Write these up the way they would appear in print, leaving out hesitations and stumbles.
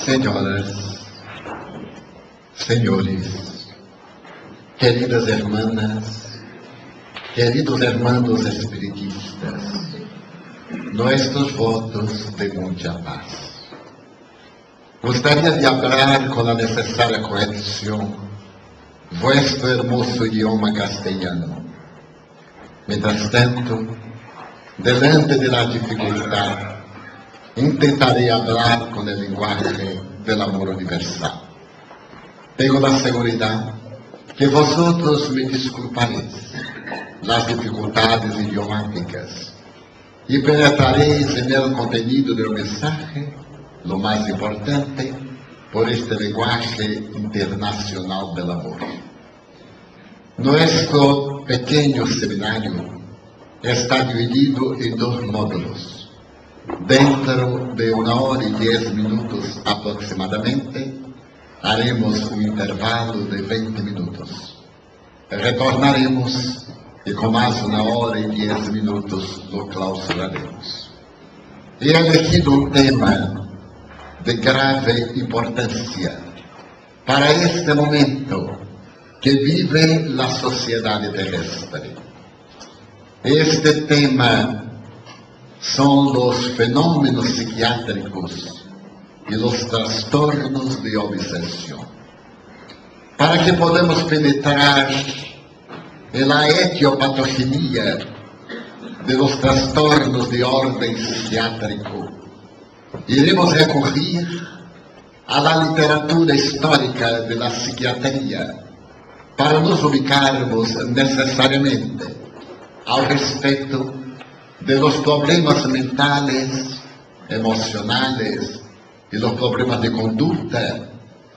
Senhoras, senhores, queridas hermanas, queridos hermanos espiritistas, nuestros votos de mucha paz. Gostaria de hablar con la necesaria corrección vuestro hermoso idioma castellano. Mientras tanto, delante de la dificultad, intentaré hablar con el lenguaje del amor universal. Tengo la seguridad que vosotros me disculparéis las dificultades idiomáticas y penetraréis en el contenido del mensaje, lo más importante, por este lenguaje internacional del amor. Nuestro pequeño seminario está dividido en 2 módulos. Dentro de 1 hora y 10 minutos aproximadamente, haremos un intervalo de 20 minutos. Retornaremos y con más 1 hora y 10 minutos lo clausuraremos. He elegido un tema de grave importancia para este momento que vive la sociedad terrestre. Este tema son los fenómenos psiquiátricos y los trastornos de obsesión. Para que podamos penetrar en la etiopatogenia de los trastornos de orden psiquiátrico, iremos recurrir a la literatura histórica de la psiquiatría para nos ubicarmos necesariamente al respecto de los problemas mentales, emocionales y los problemas de conducta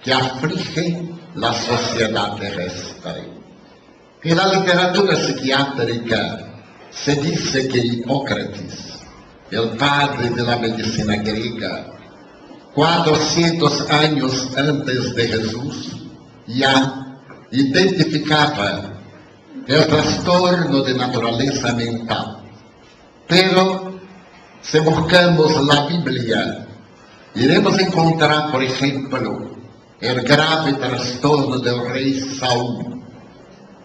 que afligen la sociedad terrestre. En la literatura psiquiátrica se dice que Hipócrates, el padre de la medicina griega, 400 años antes de Jesús, ya identificaba el trastorno de naturaleza mental. Pero si buscamos la Biblia, iremos encontrar, por ejemplo, el grave trastorno del rey Saúl,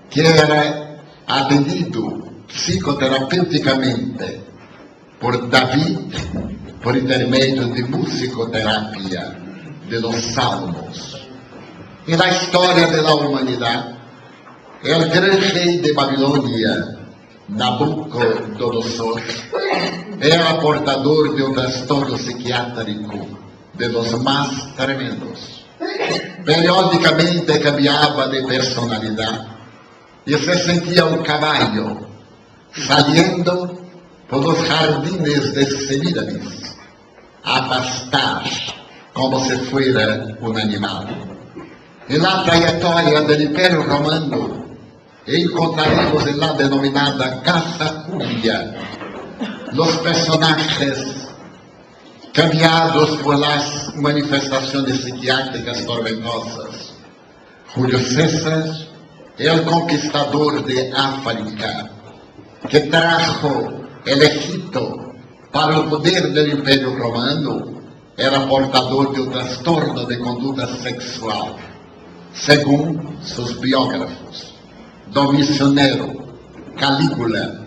que era atendido psicoterapeuticamente por David por intermedio de musicoterapia de los salmos. En la historia de la humanidad, el gran rey de Babilonia, Nabucodonosor, era portador de un trastorno psiquiátrico de los más tremendos. Periódicamente cambiaba de personalidad y se sentía un caballo saliendo por los jardines de Semíramis a pastar como si fuera un animal. En la trayectoria del Imperio Romano encontraremos en la denominada Casa Julia los personajes cambiados por las manifestaciones psiquiátricas tormentosas. Julio César, el conquistador de África, que trajo el Egipto para el poder del Imperio Romano, era portador de un trastorno de conducta sexual, según sus biógrafos. Domício Nero, Calígula,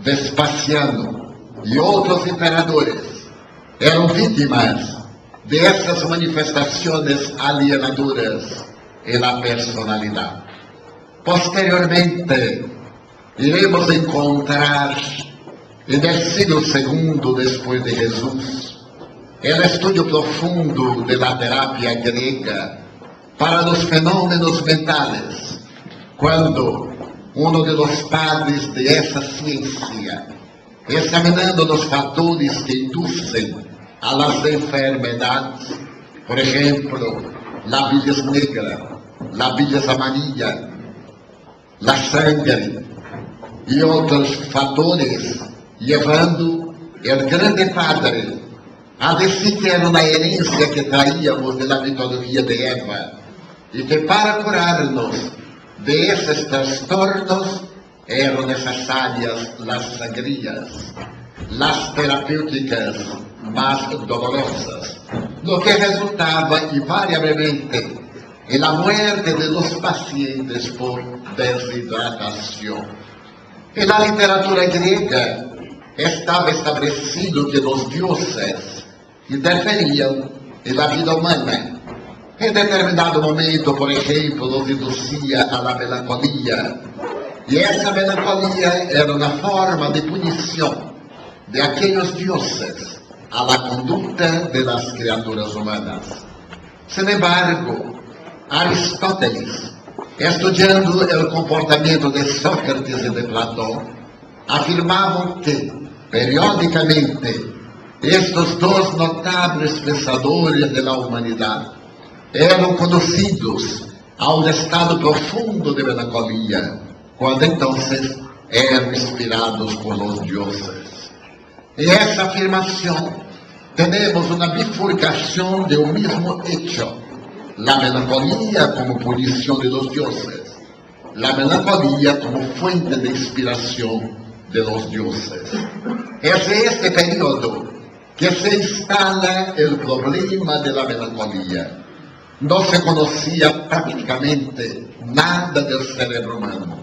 Vespasiano y otros emperadores eran víctimas de estas manifestaciones alienadoras en la personalidad. Posteriormente, iremos encontrar en el siglo II después de Jesús el estudio profundo de la terapia griega para los fenómenos mentales, cuando uno de los padres de esa ciencia, examinando los factores que inducen a las enfermedades, por ejemplo, la bilis negra, la bilis amarilla, la sangre y otros factores, llevando el grande padre a decir que era una herencia que traíamos de la mitología de Eva y que para curarnos de esos trastornos eran necesarias las sangrías, las terapéuticas más dolorosas, lo que resultaba invariablemente en la muerte de los pacientes por deshidratación. En la literatura griega estaba establecido que los dioses interferían en la vida humana. En determinado momento, por ejemplo, los inducía a la melancolía, y esa melancolía era una forma de punición de aquellos dioses a la conducta de las criaturas humanas. Sin embargo, Aristóteles, estudiando el comportamiento de Sócrates y de Platón, afirmaba que, periódicamente, estos dos notables pensadores de la humanidad eran conducidos a un estado profundo de melancolía, cuando entonces eran inspirados por los dioses. En esa afirmación tenemos una bifurcación de un mismo hecho: la melancolía como punición de los dioses, la melancolía como fuente de inspiración de los dioses. Es en este periodo que se instala el problema de la melancolía. No se conocía prácticamente nada del cerebro humano,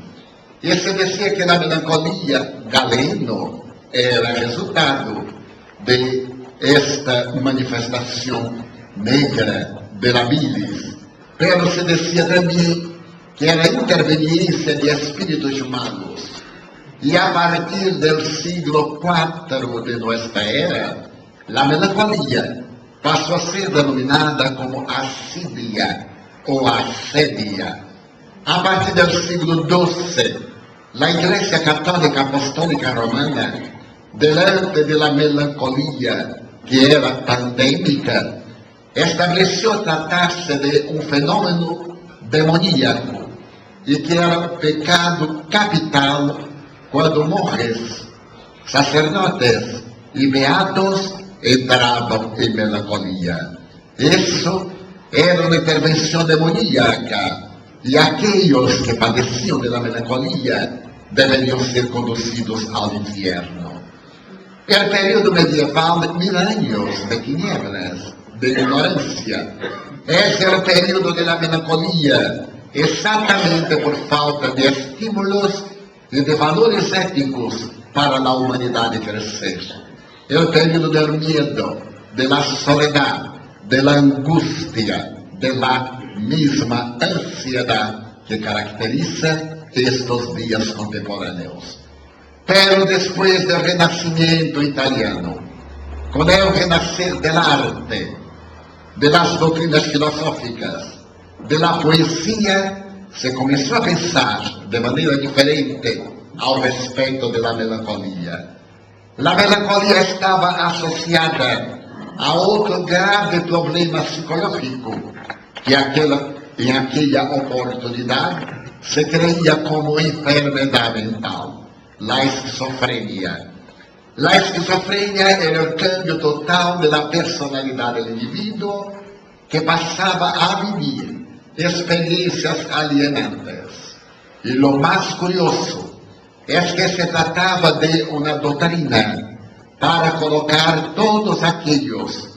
y se decía que la melancolía, Galeno, era resultado de esta manifestación negra de la bilis, pero se decía también que era interveniencia de espíritus malos. Y a partir del siglo IV de nuestra era, la melancolía pasó a ser denominada como asidia o asedia. A partir del siglo XII, la Iglesia Católica Apostólica Romana, delante de la melancolía que era pandémica, estableció tratarse de un fenómeno demoníaco y que era pecado capital cuando monjes, sacerdotes y beatos entraban en melancolía. Eso era una intervención demoníaca, y aquellos que padecían de la melancolía deberían ser conducidos al infierno. El periodo medieval, 1000 años de tinieblas, de ignorancia, es el periodo de la melancolía, exactamente por falta de estímulos y de valores éticos para la humanidad de crecer. El periodo del miedo, de la soledad, de la angustia, de la misma ansiedad que caracteriza estos días contemporáneos. Pero después del Renacimiento italiano, con el renacer del arte, de las doctrinas filosóficas, de la poesía, se comenzó a pensar de manera diferente al respecto de la melancolía. La melancolía estaba asociada a otro grave problema psicológico que en aquella oportunidad se creía como enfermedad mental: la esquizofrenia. La esquizofrenia era el cambio total de la personalidad del individuo, que pasaba a vivir experiencias alienantes. Y lo más curioso es que se trataba de una doctrina para colocar todos aquellos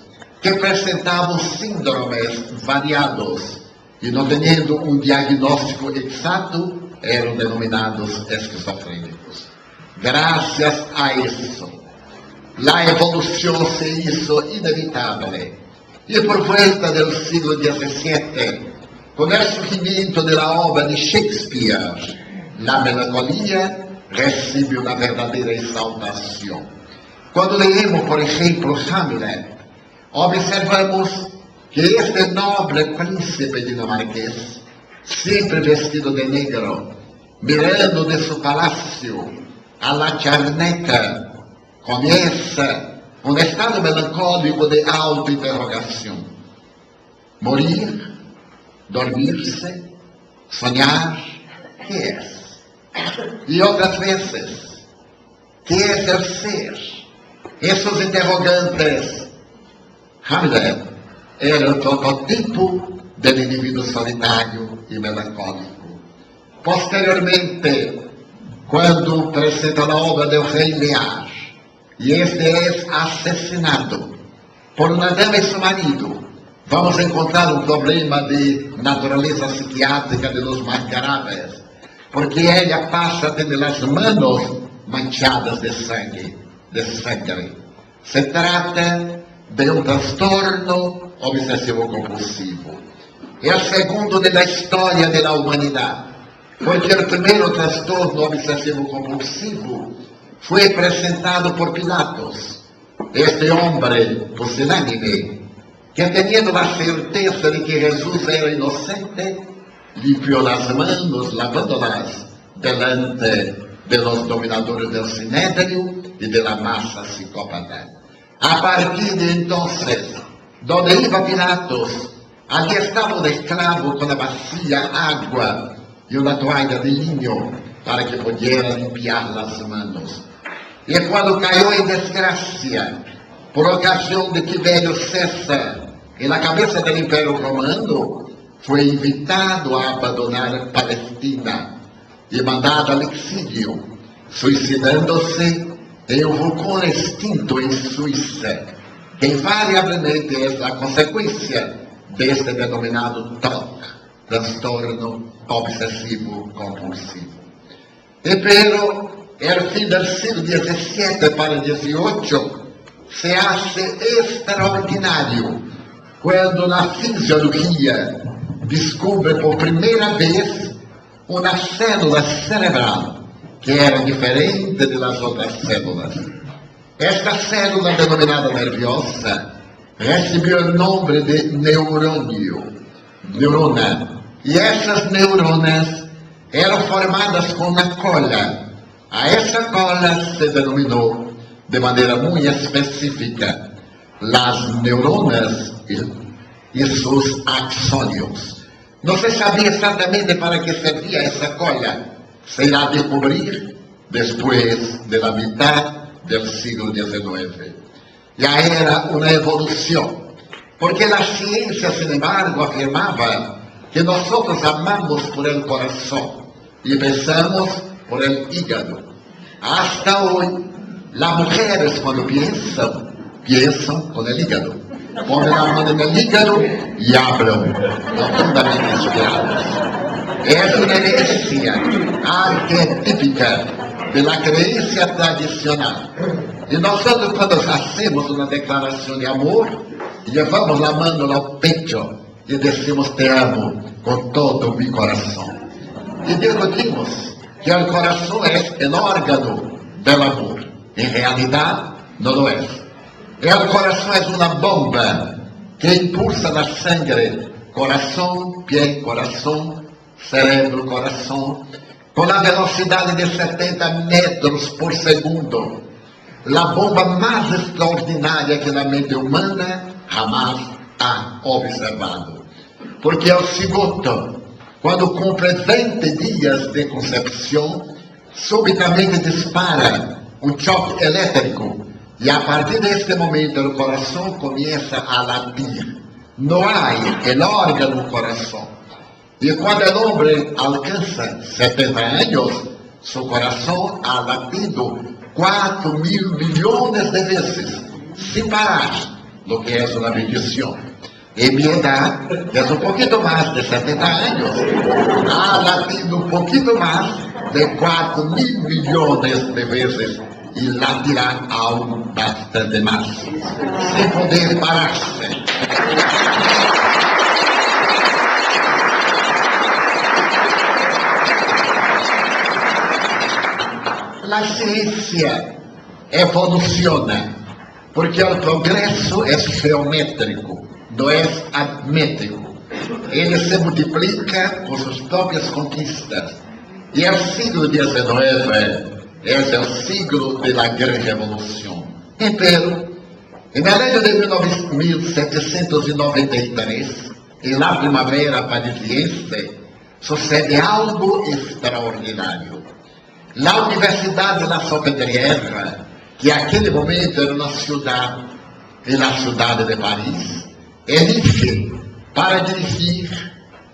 que presentaban síndromes variados y no teniendo un diagnóstico exacto, eran denominados esquizofrénicos. Gracias a eso, la evolución se hizo inevitable, y por vuelta del siglo XVII, con el surgimiento de la obra de Shakespeare, la melancolía recibe una verdadera exaltación. Cuando leemos, por ejemplo, Hamlet, observamos que este noble príncipe dinamarqués, siempre vestido de negro, mirando de su palacio a la charneca, comienza un estado melancólico de autointerrogación. Morir, dormirse, soñar, ¿qué es? Y otras veces, ¿qué es el ser? Esos interrogantes. Hamlet era el prototipo del individuo solitario y melancólico. Posteriormente, cuando presenta la obra del Rey Lear, y este es asesinado por uma dama e seu marido, vamos encontrar um problema de natureza psiquiátrica de los mais graves, porque ela passa a ter as manos manchadas de sangue. Se trata de um transtorno obsessivo-compulsivo. É o segundo da história da humanidade, porque o primeiro transtorno obsessivo-compulsivo foi apresentado por Pilatos, este homem pusilânime, que teniendo a certeza de que Jesus era inocente, limpiou as manos, lavándolas delante de los dominadores del Sinédrio e de la massa psicópata. A partir de entonces, donde iba Pilatos, allí estava um escravo com a bacia, água e uma toalha de linho para que pudiera limpiar as manos. E quando caiu em desgraça, por ocasião de Tibério César, e na cabeça do Império Romano, foi invitado a abandonar Palestina e mandado ao exílio, suicidando-se em um vulcão extinto em Suíça, que invariavelmente é a consequência deste denominado TOC, transtorno obsessivo-compulsivo. E pero, el fim do século XVII para XVIII se hace extraordinário quando na fisiologia descobre por primeira vez uma célula cerebral que era diferente das outras células. Esta célula denominada nerviosa recebeu o nome de neurona. E essas neuronas eram formadas com uma cola. A essa cola se denominou de maneira muito específica as neuronas e seus axônios. Não se sabia exatamente para que servia essa cola. Se irá descobrir depois da metade do século XIX. Já era uma evolução, porque a ciência, sin embargo, afirmava que nós amamos por el coração e pensamos por el hígado. Hasta hoje, as mulheres, quando pensam com el hígado. Ponen a mano no hígado e hablam, profundamente inspirados. É uma herencia arquetípica da crença tradicional. E nós, quando fazemos uma declaração de amor, levamos a mão ao peito e decimos te amo com todo o meu coração. E discutimos que o coração é o órgão do amor. Em realidade, não lo é. O coração é uma bomba que impulsa a sangre, coração, pé, coração, cérebro, coração, com a velocidade de 70 metros por segundo. A bomba mais extraordinária que a mente humana jamais ha observado. Porque o cigoto, quando cumpre 20 dias de concepção, subitamente dispara um choque elétrico. E a partir deste momento o coração começa a latir. Não há o órgão do coração. E quando o homem alcança 70 anos, seu coração ha latido 4.000 milhões de vezes, sem parar, o que é uma bendição. E minha idade é um pouquinho mais de 70 anos, ha latido um pouquinho mais de 4.000 milhões de vezes. E latirá algo bastante mais, sem poder parar-se. A ciência evoluciona, porque o progresso é geométrico, não é aritmético. Ele se multiplica por suas próprias conquistas. E o século XIX é o siglo da Grande Revolução. Pero, no ano de 1793, na primavera parisiense, sucede algo extraordinário. A Universidade La Salpêtrière, que naquele momento era uma cidade, na cidade de Paris, elige para dirigir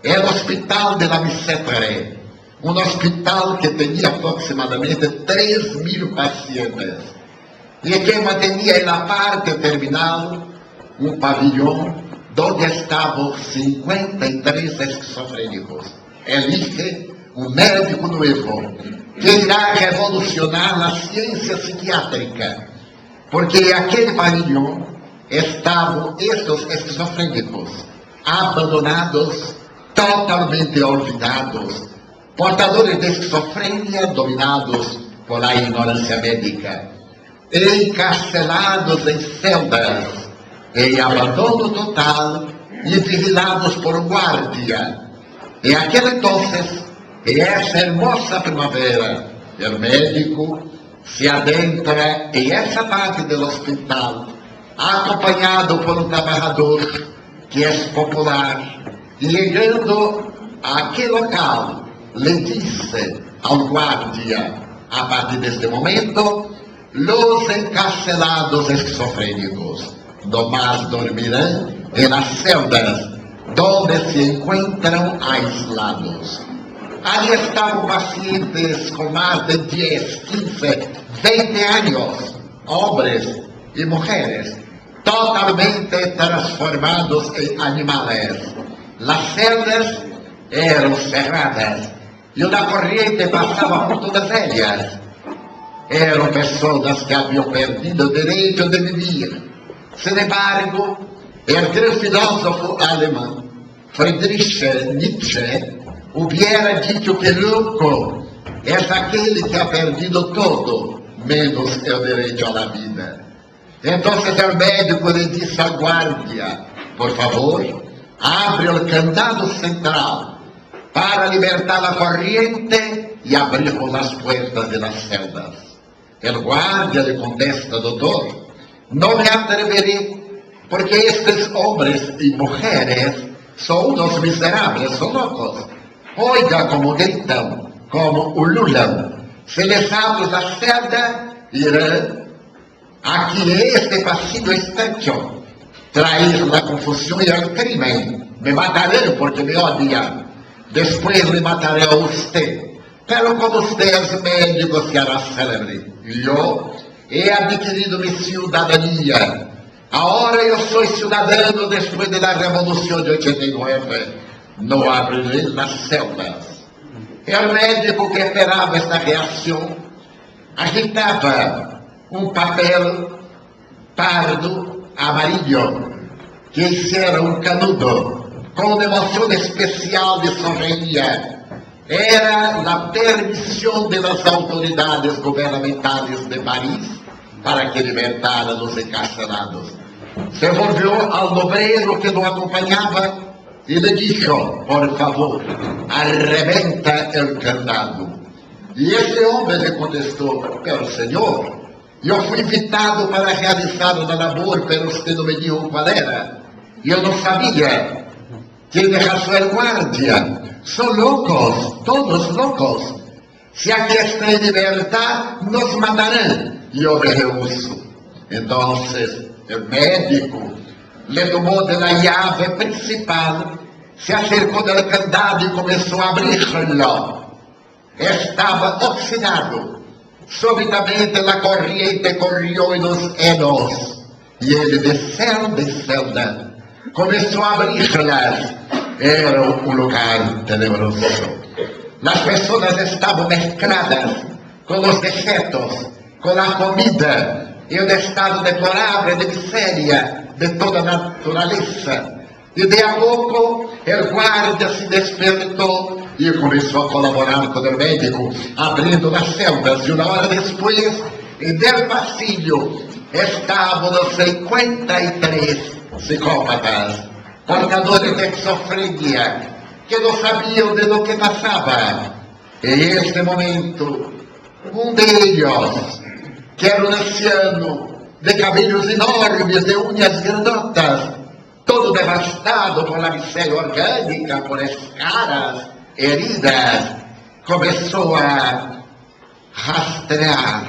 o Hospital de la Bicêtre, um hospital que tinha aproximadamente 3.000 pacientes e que mantinha na parte terminal un pabellón donde estaban 53 esquizofrénicos. Elige un médico nuevo que irá a revolucionar la ciencia psiquiátrica, porque en aquel pabellón estaban estos esquizofrénicos, abandonados, totalmente olvidados, portadores de esquizofrenia dominados por la ignorancia médica, encarcelados en celdas, en abandono total y vigilados por guardia. En aquel entonces, en esa hermosa primavera, el médico se adentra en esa parte del hospital, acompañado por un trabajador que es popular, y llegando a aquel local, le dice al guardia: a partir de este momento, los encarcelados esquizofrénicos no más dormirán en las celdas donde se encuentran aislados. Allí estaban pacientes con más de 10, 15, 20 años, hombres y mujeres, totalmente transformados en animales. Las celdas eran cerradas y una corriente pasaba por todas ellas. Eran personas que habían perdido el derecho de vivir. Sin embargo, el gran filósofo alemán Friedrich Nietzsche hubiera dicho que loco es aquel que ha perdido todo, menos el derecho a la vida. Entonces el médico le dice al guardia: por favor, abre el candado central para libertar la corriente y abrimos las puertas de las celdas. El guardia le contesta: doctor, no me atreveré, porque estos hombres y mujeres son unos miserables, son locos. Oiga como gritan, como ululan. Se les abre la celda, irán. Aquí este pasillo estrecho, traer la confusión y el crimen. Me mataré porque me odian. Después le mataré a usted. Pero como usted es médico, se hará célebre. Yo he adquirido mi ciudadanía. Ahora yo soy ciudadano después de la Revolución de 89. No abriré las celdas. El médico que esperaba esta reacción agitaba un papel pardo amarillo que hiciera un canudo con una emoción especial de sonreía. Era la permisión de las autoridades gubernamentales de París para que libertara a los encarcelados. Se volvió al obrero que lo acompañaba y le dijo: por favor, arrebenta el candado. Y ese hombre le contestó: pero señor, yo fui invitado para realizar una labor, pero usted no me dijo cuál era. Yo no sabía. Tiene razón el guardia. Son locos, todos locos. Si aquí está en libertad, nos matarán. Yo me rehuso. Entonces, el médico le tomó de la llave principal, se acercó del candado y comenzó a abrirlo. Estaba oxidado. Súbitamente la corriente corrió en los henos y él de celda en celda comenzó a abrirlas. Era un lugar tenebroso. Las personas estaban mezcladas con los deseos, con la comida, y un estado deplorable de miseria de toda naturaleza. Y de a poco el guardia se despertó y comenzó a colaborar con el médico, abriendo las celdas. Y una hora después, en el pasillo, estaban los 53 psicópatas, portadores de esquizofrenia, que no sabían de lo que pasaba. En este momento, un de ellos, que era un anciano, de cabellos enormes, de uñas grandotas, todo devastado por la miseria orgánica, por escaras, heridas, comenzó a rastrear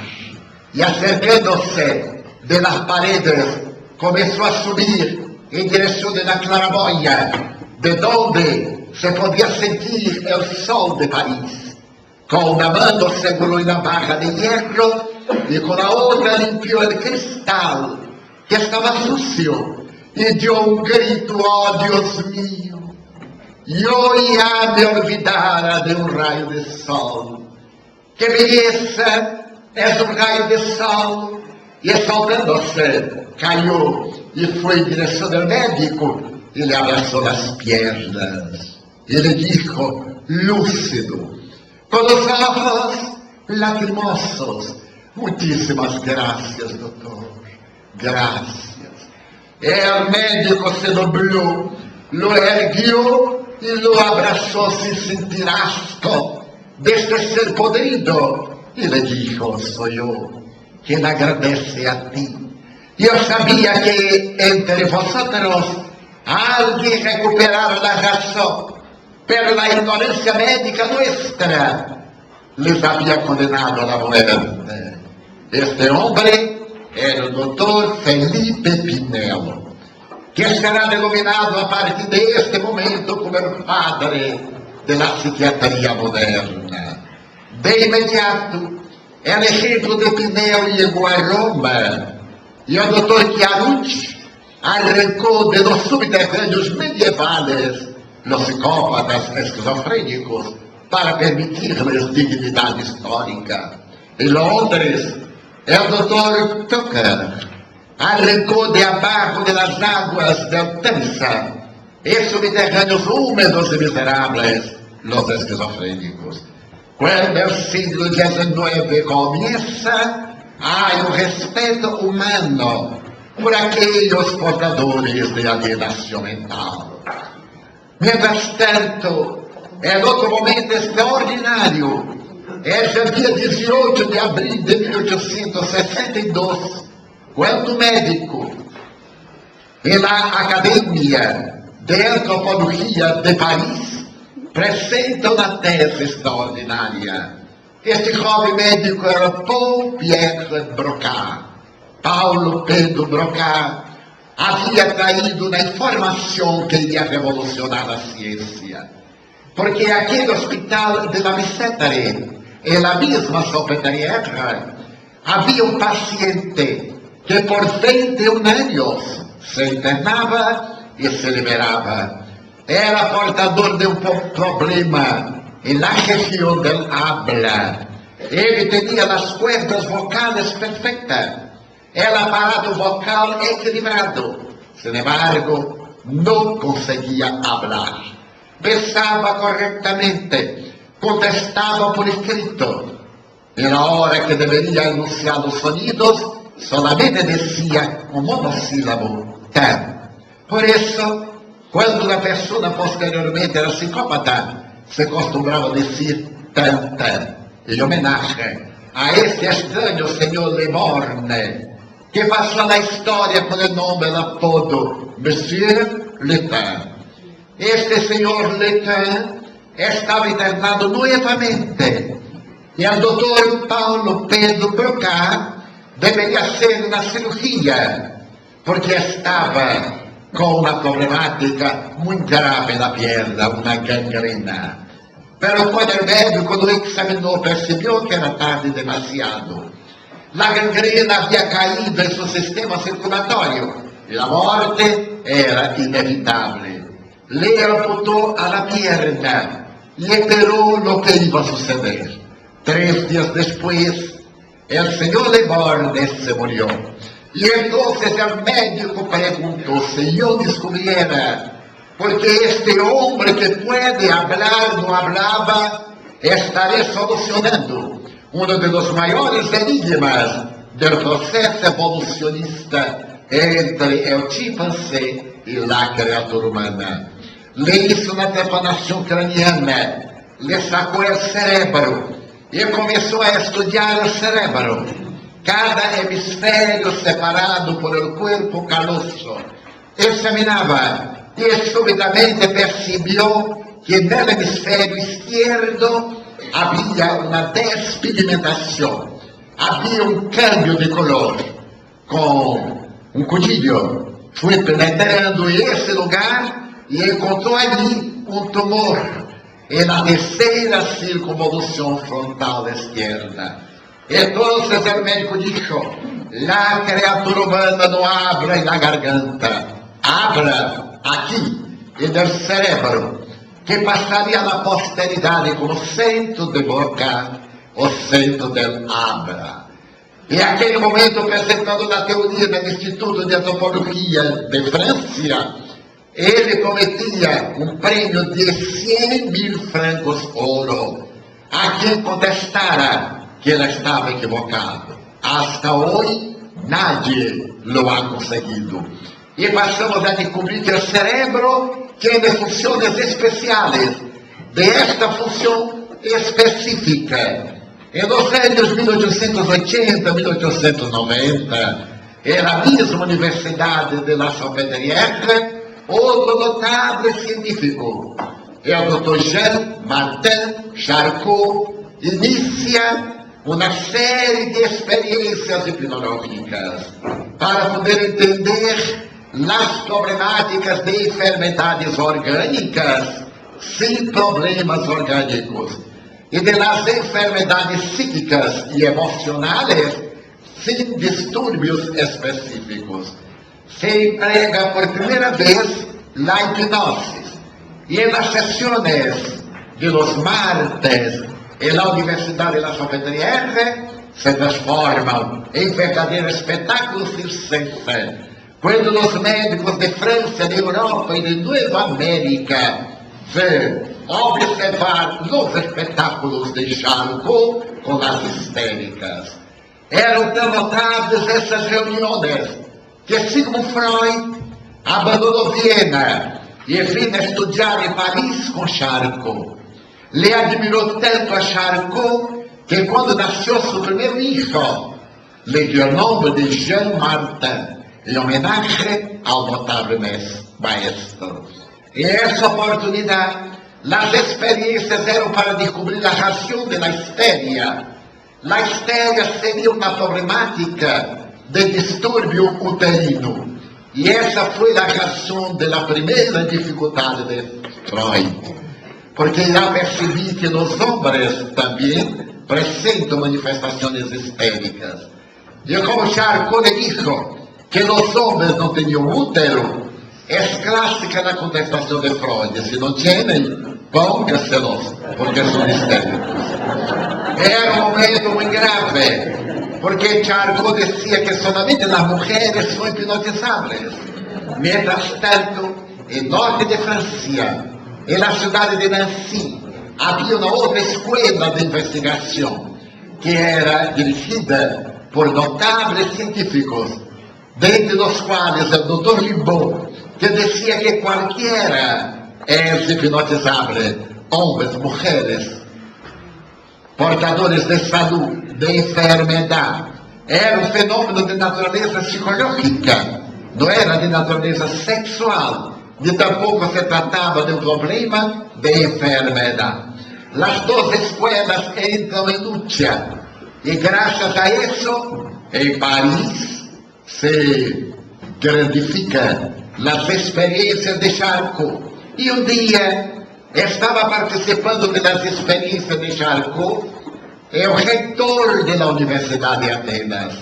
y acercándose de las paredes, comenzó a subir en dirección de la claraboya, de donde se podía sentir el sol de París. Con una mano seguró una barra de hierro y con la otra limpió el cristal que estaba sucio. y dio un grito: oh Dios mío, yo ya me olvidara de un rayo de sol. ¡Qué belleza! Es un rayo de sol. Y soltándose, cayó y fue en dirección del médico y le abrazó las piernas y le dijo, lúcido, con los ojos lacrimosos: muchísimas gracias, doctor, gracias. El médico se dobló, lo erguió y lo abrazó sin sentir asco de este ser podrido y le dijo: soy yo quien agradece a ti. Yo sabía que entre vosotros alguien recuperara la razón, pero la ignorancia médica nuestra les había condenado a la muerte. Este hombre era el doctor Felipe Pinelo, que será denominado a partir de este momento como el padre de la psiquiatría moderna. De inmediato, el ejemplo de Pinelo llegó a Roma y el doctor Chiarucci arrancó de los subterráneos medievales los psicópatas esquizofrénicos para permitirles dignidad histórica. En Londres, el doctor Tucker arrancó de abajo de las aguas del Temsa esos subterráneos húmedos y miserables los esquizofrénicos. Cuando el siglo XIX comienza, hay un respeto humano por aquellos portadores de alienación mental. Mientras tanto, el otro momento extraordinario es el día 18 de abril de 1862, cuando un médico en la Academia de Antropología de París presenta una tese extraordinaria. Este joven médico era Paul-Pierre Broca. Paulo Pedro Broca había traído una información que iría a revolucionar la ciencia. Porque aquí en el hospital de la Bicêtre, en la misma Salpêtrière, había un paciente que por 21 años se internaba y se liberaba. Era portador de un problema en la región del habla. Él tenía las cuerdas vocales perfectas, el aparato vocal equilibrado. Sin embargo, no conseguía hablar. Pensaba correctamente, contestaba por escrito. En la hora que debería enunciar los sonidos, solamente decía un monosílabo: tan. Por eso, cuando la persona posteriormente era psicópata, se acostumbraba a decir tan tan, en homenaje a este extraño señor Le Morne, que pasó a la historia con el nombre, el apodo Monsieur Letain. Este señor Letain estaba internado nuevamente y el doctor Paulo Pedro Broca debería hacer una cirugía porque estaba con una problemática muy grave en la pierna, una gangrena. Pero cuando el médico lo examinó, percibió que era tarde demasiado. La gangrena había caído en su sistema circulatorio y la muerte era inevitable. Le amputó a la pierna y esperó lo que iba a suceder. 3 días después, el señor Le Morne se murió. Y entonces el médico preguntó: si yo descubriera, porque este hombre que puede hablar no hablaba, estaré solucionando uno de los mayores enigmas del proceso evolucionista entre el chimpancé y la criatura humana. Le hizo una trepanación craneana, le sacó el cerebro y comenzó a estudiar el cerebro. Cada hemisferio separado por el cuerpo caloso. Examinaba y súbitamente percibió que en el hemisferio izquierdo había una despigmentación, había un cambio de color. Con un cuchillo fue penetrando en ese lugar y encontró allí un tumor en la tercera circunvolución frontal izquierda. Entonces el médico dijo: la criatura humana no habla en la garganta, habla aqui no cérebro, que passaria na posteridade como centro de boca, o centro del habla. E aquele momento, apresentando na teoria do Instituto de Antropologia de França, ele prometia um prêmio de 100.000 francos ouro a quem contestara que ele estava equivocado. Hasta hoje, nadie lo ha conseguido. E passamos a descobrir que o cérebro tem funções especiais, de esta função específica. Em los anos 1880, 1890, era a mesma Universidade de La Salpêtrière, outro notável científico, o Dr. Jean-Martin Charcot, inicia uma série de experiências hipnológicas para poder entender as problemáticas de enfermedades orgânicas sem problemas orgânicos e de las enfermedades psíquicas e emocionais sem distúrbios específicos. Se emprega por primeira vez a hipnose e nas sessões de los martes en la Universidad de La Salpêtrière se transformam em verdadeiros espetáculos circenses, quando os médicos de França, de Europa e de Nova América vão observar os espetáculos de Charcot com as histéricas. Eram tão notáveis essas reuniões que Sigmund Freud abandonou Viena e vinha estudar em Paris com Charcot. Le admirou tanto a Charcot que quando nasceu seu primeiro filho, le deu o nome de Jean-Martin, em homenagem ao notável maestro. E essa oportunidade, as experiências eram para descobrir a razão da histeria. A histeria seria uma problemática de distúrbio uterino. E essa foi a razão da primeira dificuldade de Freud. Porque já percebi que os homens também apresentam manifestações histéricas. E como Charcot le dijo que os homens não tinham útero, é clássica na contestação de Freud. Se não têm, póngaselos, porque são histéricos. Era um momento muito grave, porque Charcot dizia que somente as mulheres são hipnotizáveis. Mientras tanto, em norte de França, e na cidade de Nancy, havia uma outra escola de investigação, que era dirigida por notáveis científicos, dentre os quais o Dr. Rimbaud, que dizia que qualquer é hipnotizável, homens, mulheres, portadores de saúde, de enfermidade. Era um fenômeno de natureza psicológica, não era de natureza sexual. E tampouco se tratava de um problema de enfermidade. As duas escolas entram em luta. E graças a isso, em Paris, se grandificam as experiências de Charcot. E um dia, estava participando das experiências de Charcot, o reitor da Universidade de Atenas,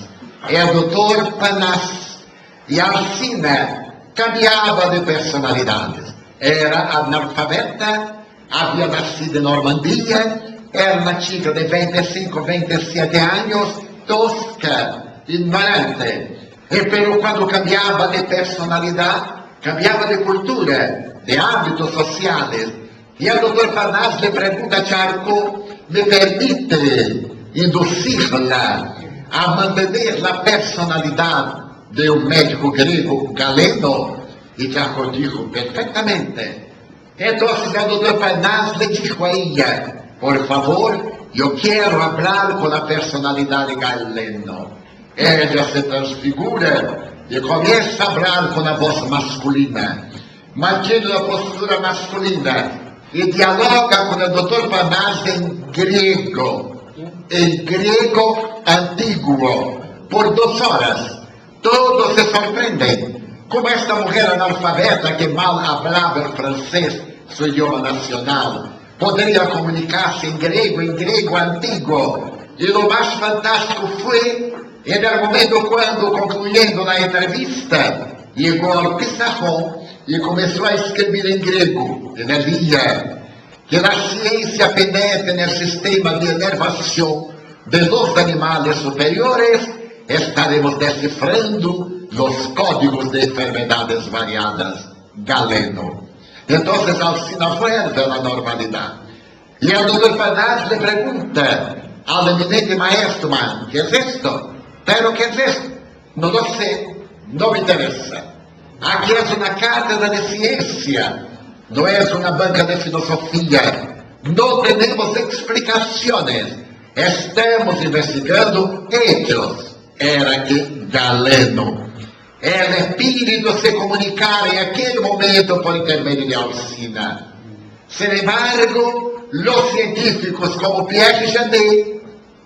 o Dr. Panas, e Alcina cambiava de personalidades. Era analfabeta, havia nascido em Normandia, era uma chica de 25, 27 anos, tosca, ignorante. E pero quando cambiava de personalidade, cambiava de cultura, de hábitos sociais. E o Dr. Parnas lhe pergunta a Charcot, me permite induzi-la a manter a personalidade de um médico grego Galeno? E Charcot dijo perfeitamente. Então o Dr. Parnas lhe dijo a ella, por favor, eu quero falar com a personalidade Galeno. Ella se transfigura e começa a falar com a voz masculina. Mantém a postura masculina e dialoga com o Dr. Parnas em grego antiguo, por 2 horas. Todos se surpreendem. Como esta mulher analfabeta que mal falava francês, seu idioma nacional, poderia comunicar-se em grego antigo. E o mais fantástico foi, no momento quando, concluindo a entrevista, llegó al pizarrón y comenzó a escribir en griego. Ele lia que la ciencia penetra en el sistema de inervación de los animales superiores, estaremos descifrando los códigos de enfermedades variadas. Galeno. Entonces Alcina vuelve a la normalidad. Y el doctor Pernaz le pregunta al eminente maestro, ¿qué es esto? ¿Pero qué es esto? No lo sé, no me interesa. Aquí es una cátedra de ciencia, no es una banca de filosofía. No tenemos explicaciones, estamos investigando hechos. Era que Galeno, el espíritu se comunicara en aquel momento por intermedio de Alcina. Sin embargo, los científicos como Pierre Janet,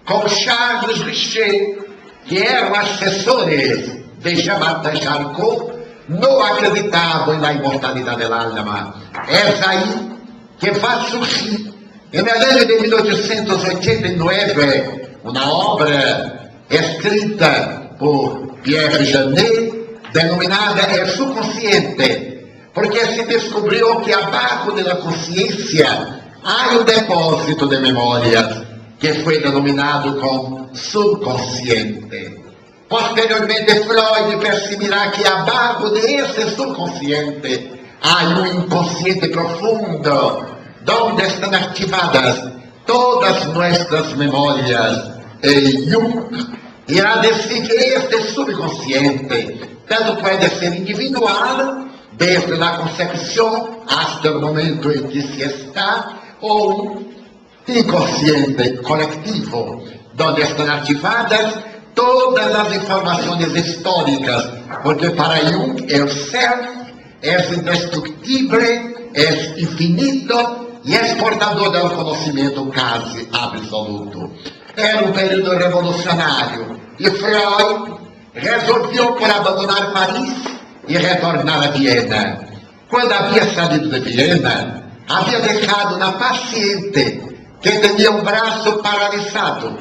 como Charles Richer, que eran asesores de Jean-Baptiste Charcot, no acreditaban en la inmortalidad del alma. Es ahí que va a surgir, en el año de 1889, una obra escrita por Pierre Janet, denominada El Subconsciente, porque se descubrió que abajo de la conciencia hay un depósito de memorias que fue denominado como subconsciente. Posteriormente, Freud percibirá que abajo de ese subconsciente hay un inconsciente profundo, donde están activadas todas nuestras memorias. Y Jung irá decir que este subconsciente tanto puede ser individual, desde la concepción hasta el momento en que se está, o un inconsciente colectivo, donde están activadas todas las informaciones históricas, porque para Jung el self es indestructible, es infinito y es portador del conocimiento casi absoluto. Era un período revolucionario y Freud resolvió por abandonar París y retornar a Viena. Cuando había salido de Viena, había dejado una paciente que tenía un brazo paralizado.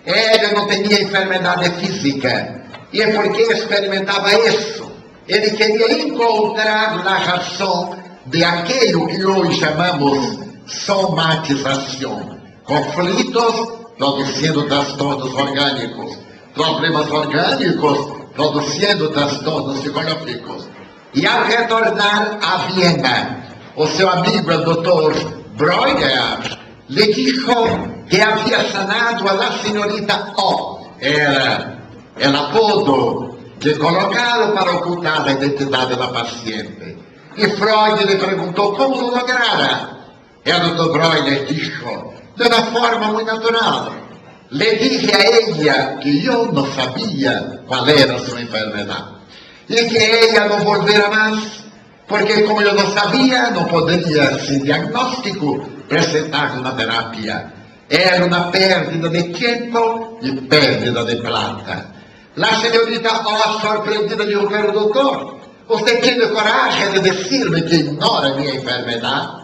Ella no tenía enfermedad física. Y es porque experimentaba eso. Ele quería encontrar la razón de aquello que hoy llamamos somatización. Conflitos produciendo trastornos orgánicos. Problemas orgánicos produciendo trastornos psicológicos. E ao retornar a Viena, o seu amigo, el doctor Breuer, le dijo que había sanado a la señorita O. Era el apodo que colocaron para ocultar la identidad de la paciente. Y Freud le preguntó cómo lo lograra. El doctor Breuer dijo, de una forma muy natural. Le dije a ella que yo no sabía cuál era su enfermedad y que ella no volviera más, porque como yo no sabía, no podría, sin diagnóstico, presentar una terapia. Era una pérdida de tiempo y pérdida de plata. La señorita O, sorprendida, dijo, pero doctor, ¿usted tiene coraje de decirme que ignora mi enfermedad?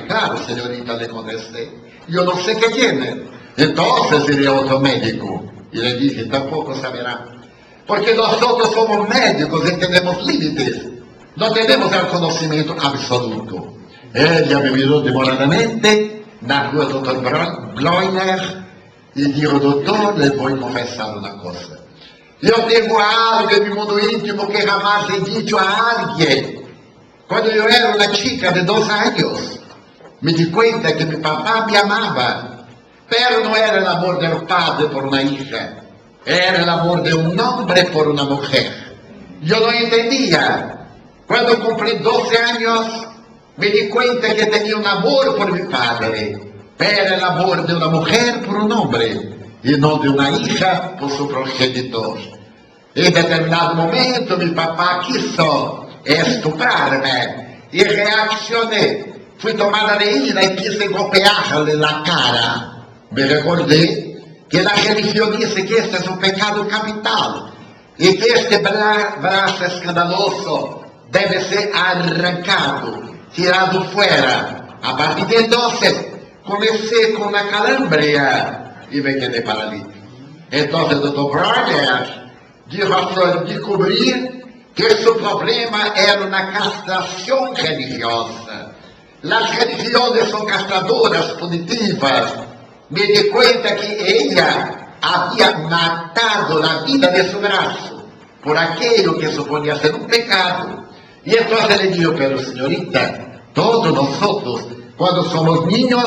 Claro, señorita, le contesté, yo no sé qué tiene. Entonces iré a otro médico. Y le dije, tampoco saberá. Porque nosotros somos médicos y tenemos límites. No tenemos el conocimiento absoluto. Ella me miró demoradamente, narró el doctor Breuer y dijo, doctor, le voy a confesar una cosa. Yo tengo algo en mi mundo íntimo que jamás he dicho a alguien. Cuando yo era una chica de 2 años, me di cuenta que mi papá me amaba. Pero no era el amor del padre por una hija, era el amor de un hombre por una mujer. Yo no entendía. Cuando cumplí 12 años, me di cuenta que tenía un amor por mi padre. Era el amor de una mujer por un hombre, y no de una hija por su progenitor. En determinado momento, mi papá quiso estuprarme, y reaccioné. Fui tomada de ira y quise golpearle la cara. Me recordé que la religión dice que este es un pecado capital y que este brazo escandaloso debe ser arrancado, tirado fuera. A partir de entonces comencé con una calambria y me quedé paralítico. Entonces el doctor Breuer dijo a Freud descubrir que su problema era una castración religiosa. Las religiones son castradoras punitivas. Me di cuenta que ella había matado la vida de su brazo por aquello que suponía ser un pecado. Y entonces le digo, pero señorita, todos nosotros, cuando somos niños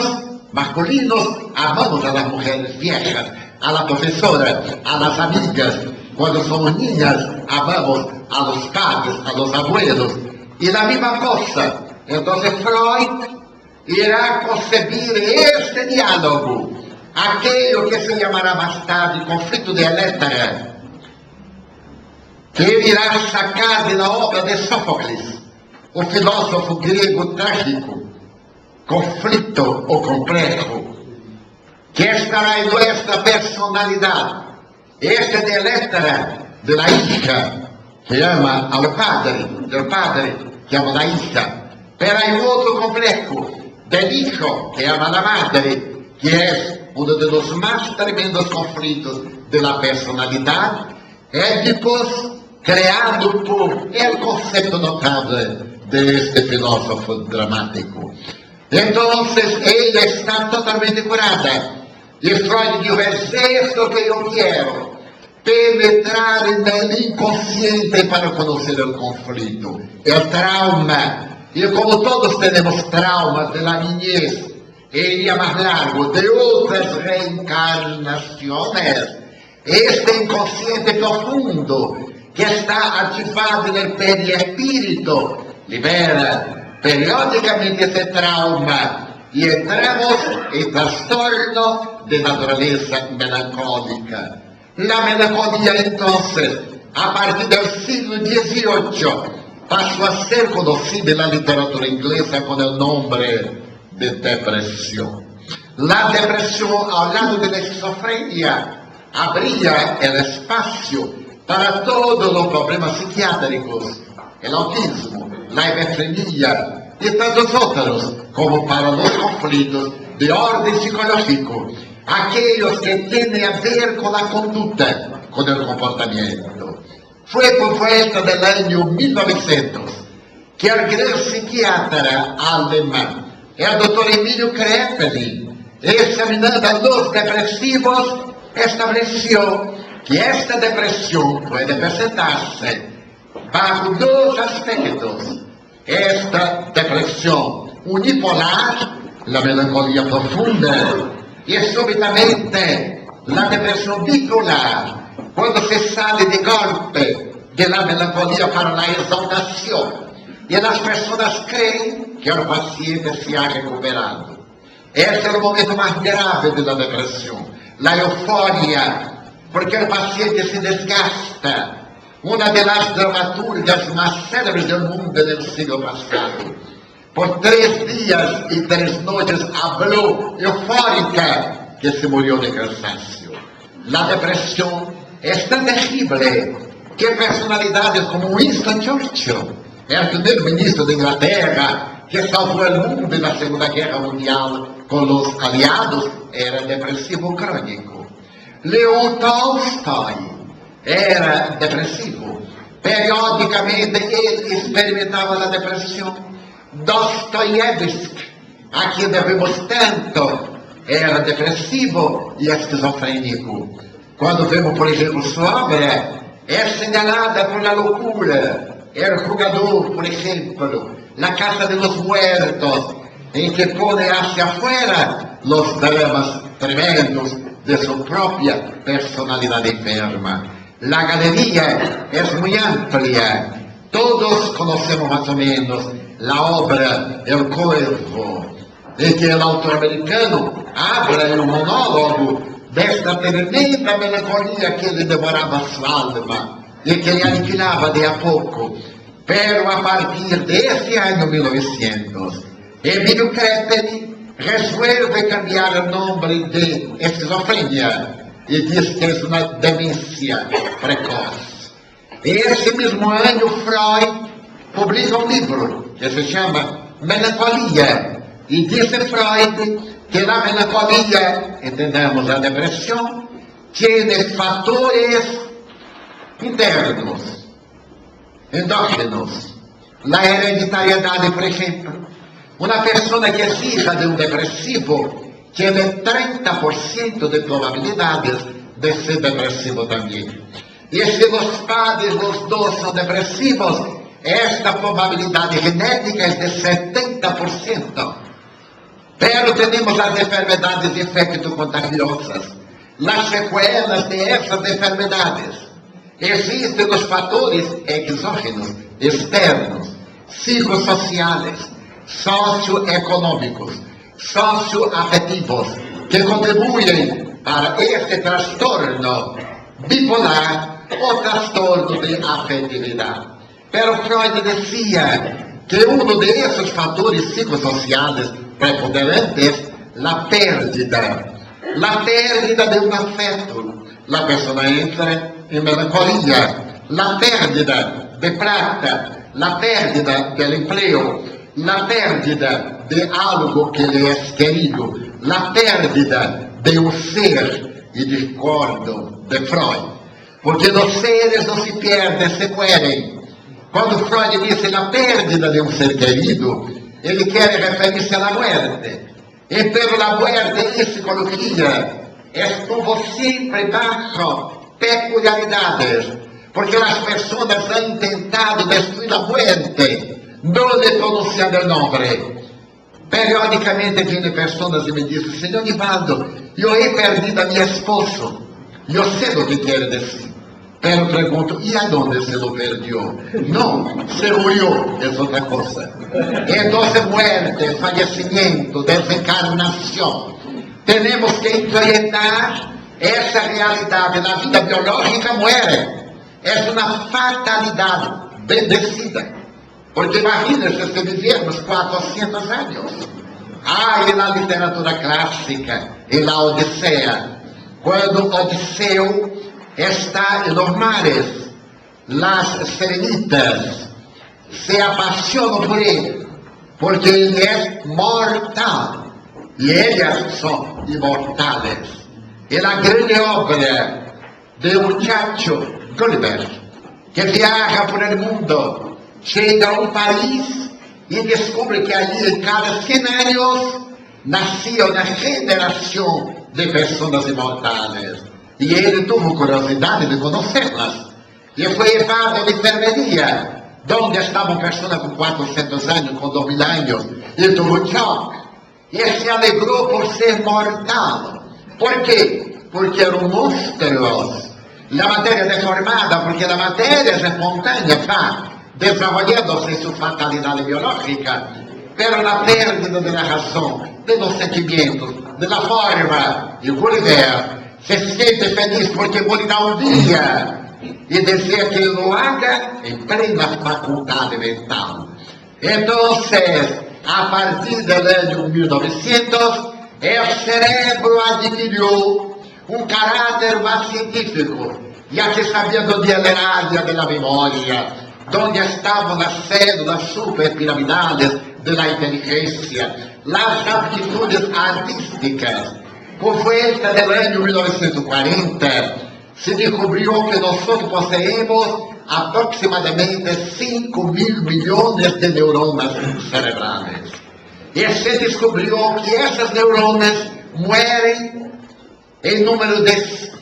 masculinos, amamos a las mujeres viejas, a la profesora, a las amigas. Cuando somos niñas, amamos a los padres, a los abuelos. Y la misma cosa. Entonces Freud irá a concebir este diálogo, aquello que se llamará más tarde conflicto de Electra, que ele irá sacar de la obra de Sófocles, o filósofo griego trágico, conflicto o complejo, que estará en nuestra personalidad. Este de Electra, de la hija, que ama al padre, del padre, que ama a la hija. Pero hay otro complejo del hijo que ama a la madre, que es uno de los más tremendos conflictos de la personalidad. Édipus, creado por el concepto notable de este filósofo dramático. Entonces ella está totalmente curada. Y Freud dijo, es esto que yo quiero, penetrar en el inconsciente para conocer el conflicto, el trauma. Y como todos tenemos traumas de la niñez, iría más largo, de otras reencarnaciones, este inconsciente profundo que está activado en el perispíritu libera periódicamente ese trauma y entramos en trastorno de naturaleza melancólica. La melancolía entonces, a partir del siglo XVIII, pasó a ser conocida en la literatura inglesa con el nombre de depresión. La depresión, al lado de la esquizofrenia, abría el espacio para todos los problemas psiquiátricos, el autismo, la hemofrenia y tantos otros, como para los conflictos de orden psicológico, aquellos que tienen a ver con la conducta, con el comportamiento. Fue por vuelta del año 1900 que el gran psiquiatra alemán, el doctor Emilio Kraepelin, examinando a los depresivos, estableció que esta depresión puede presentarse bajo dos aspectos. Esta depresión unipolar, la melancolía profunda, y súbitamente la depresión bipolar, cuando se sale de golpe de la melancolía para la exaltación y las personas creen que el paciente se ha recuperado. Este es el momento más grave de la depresión, la euforia, porque el paciente se desgasta. Una de las dramaturgas más célebres del mundo del siglo pasado, por 3 días y 3 noches habló eufórica que se murió de cansancio. La depresión es tan terrible que personalidades como Winston Churchill, el primer ministro de Inglaterra, que salvó el mundo en la Segunda Guerra Mundial con los aliados, era depresivo crónico. Leo Tolstoy era depresivo. Periódicamente él experimentaba la depresión. Dostoiévski, a quien debemos tanto, era depresivo y esquizofrénico. Cuando vemos, por ejemplo, su obra, es señalada por la locura. El jugador, por ejemplo, La Casa de los Muertos, en que pone hacia afuera los dramas tremendos de su propia personalidad enferma. La galería es muy amplia. Todos conocemos más o menos la obra El Cuervo, en que el autor americano habla en un monólogo de esta tremenda melancolía que le devoraba su alma y que le aniquilaba de a poco. Pero a partir de ese año 1900, Emilio Kraepelin resuelve cambiar el nombre de esquizofrenia y dice que es una demencia precoz. Ese mismo año Freud publica un libro que se llama Melancolía y dice Freud que la melancolía, entendemos la depresión, tiene factores internos endógenos. La hereditariedade, por ejemplo. Una persona que es hija de un depresivo tiene 30% de probabilidades de ser depresivo también. Y si los padres, los dos, son depresivos, esta probabilidad genética es de 70%. Pero tenemos las enfermedades infecto-contagiosas, las secuelas de esas enfermedades. Existen los factores exógenos, externos, psicosociales, socioeconómicos, socioafectivos, que contribuyen para este trastorno bipolar o trastorno de afectividad. Pero Freud decía que uno de esos factores psicosociales preponderantes es la pérdida de un afecto. La persona entra en melancolía, la pérdida de plata, la pérdida del empleo, la pérdida de algo que le es querido, la pérdida de un ser. Y discordo de Freud, porque los seres no se pierden, se mueren. Cuando Freud dice la pérdida de un ser querido, él quiere referirse a la muerte. Pero la muerte en psicología estuvo siempre bajo peculiaridades, porque las personas han intentado destruir la muerte, no le pronunciando el nombre. Periodicamente vienen personas y me dicen: señor Nivaldo, yo he perdido a mi esposo. Yo sé lo que quiere decir. Pero pregunto: ¿y a dónde se lo perdió? No, se murió, es otra cosa. Entonces muerte, fallecimiento, desencarnación. Tenemos que enfrentar esa realidad. La vida biológica muere. Es una fatalidad bendecida. Porque imagínense si viviéramos 400 años. En la literatura clásica, en la Odisea, cuando Odiseo está en los mares, las serenitas se apasionam por él, porque él es mortal y ellas son inmortales. Es la gran obra de un muchacho, Gulliver, que viaja por el mundo. Llega a un país y descubre que allí en cada 100 años nacía una generación de personas inmortales. Y él tuvo curiosidad de conocerlas. Y fue llevado a la enfermería, donde estaban personas con 400 años, con 2000 años. Y tuvo un shock. Y se alegró por ser mortal. ¿Por qué? Porque eran monstruos. La materia deformada, porque la materia es espontánea, va desarrollándose su fatalidad biológica, pero la pérdida de la razón, de los sentimientos, de la forma, y Gulliver se siente feliz porque morirá un día y desea que lo haga en plena facultad mental. Entonces, a partir del año 1900, el cerebro adquirió un carácter más científico, ya que sabiendo de la área de la memoria, donde estaban las células superpiramidales de la inteligencia, las aptitudes artísticas. Por vuelta del año 1940, se descubrió que nosotros poseemos aproximadamente 5.000 millones de neuronas cerebrales. Y se descubrió que esas neuronas mueren en número de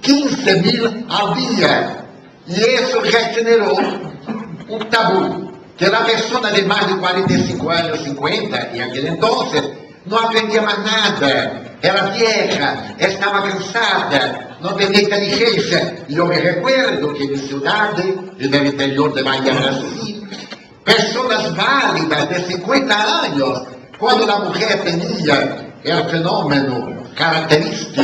15.000 al día. Y eso ya generó un tabú, que la persona de más de 45 años, 50, y aquel entonces, no aprendía más nada, era vieja, estaba cansada, no tenía inteligencia. Y yo me recuerdo que en mi ciudad, en el interior de Bahía, Brasil, personas válidas de 50 años, cuando la mujer tenía el fenómeno característico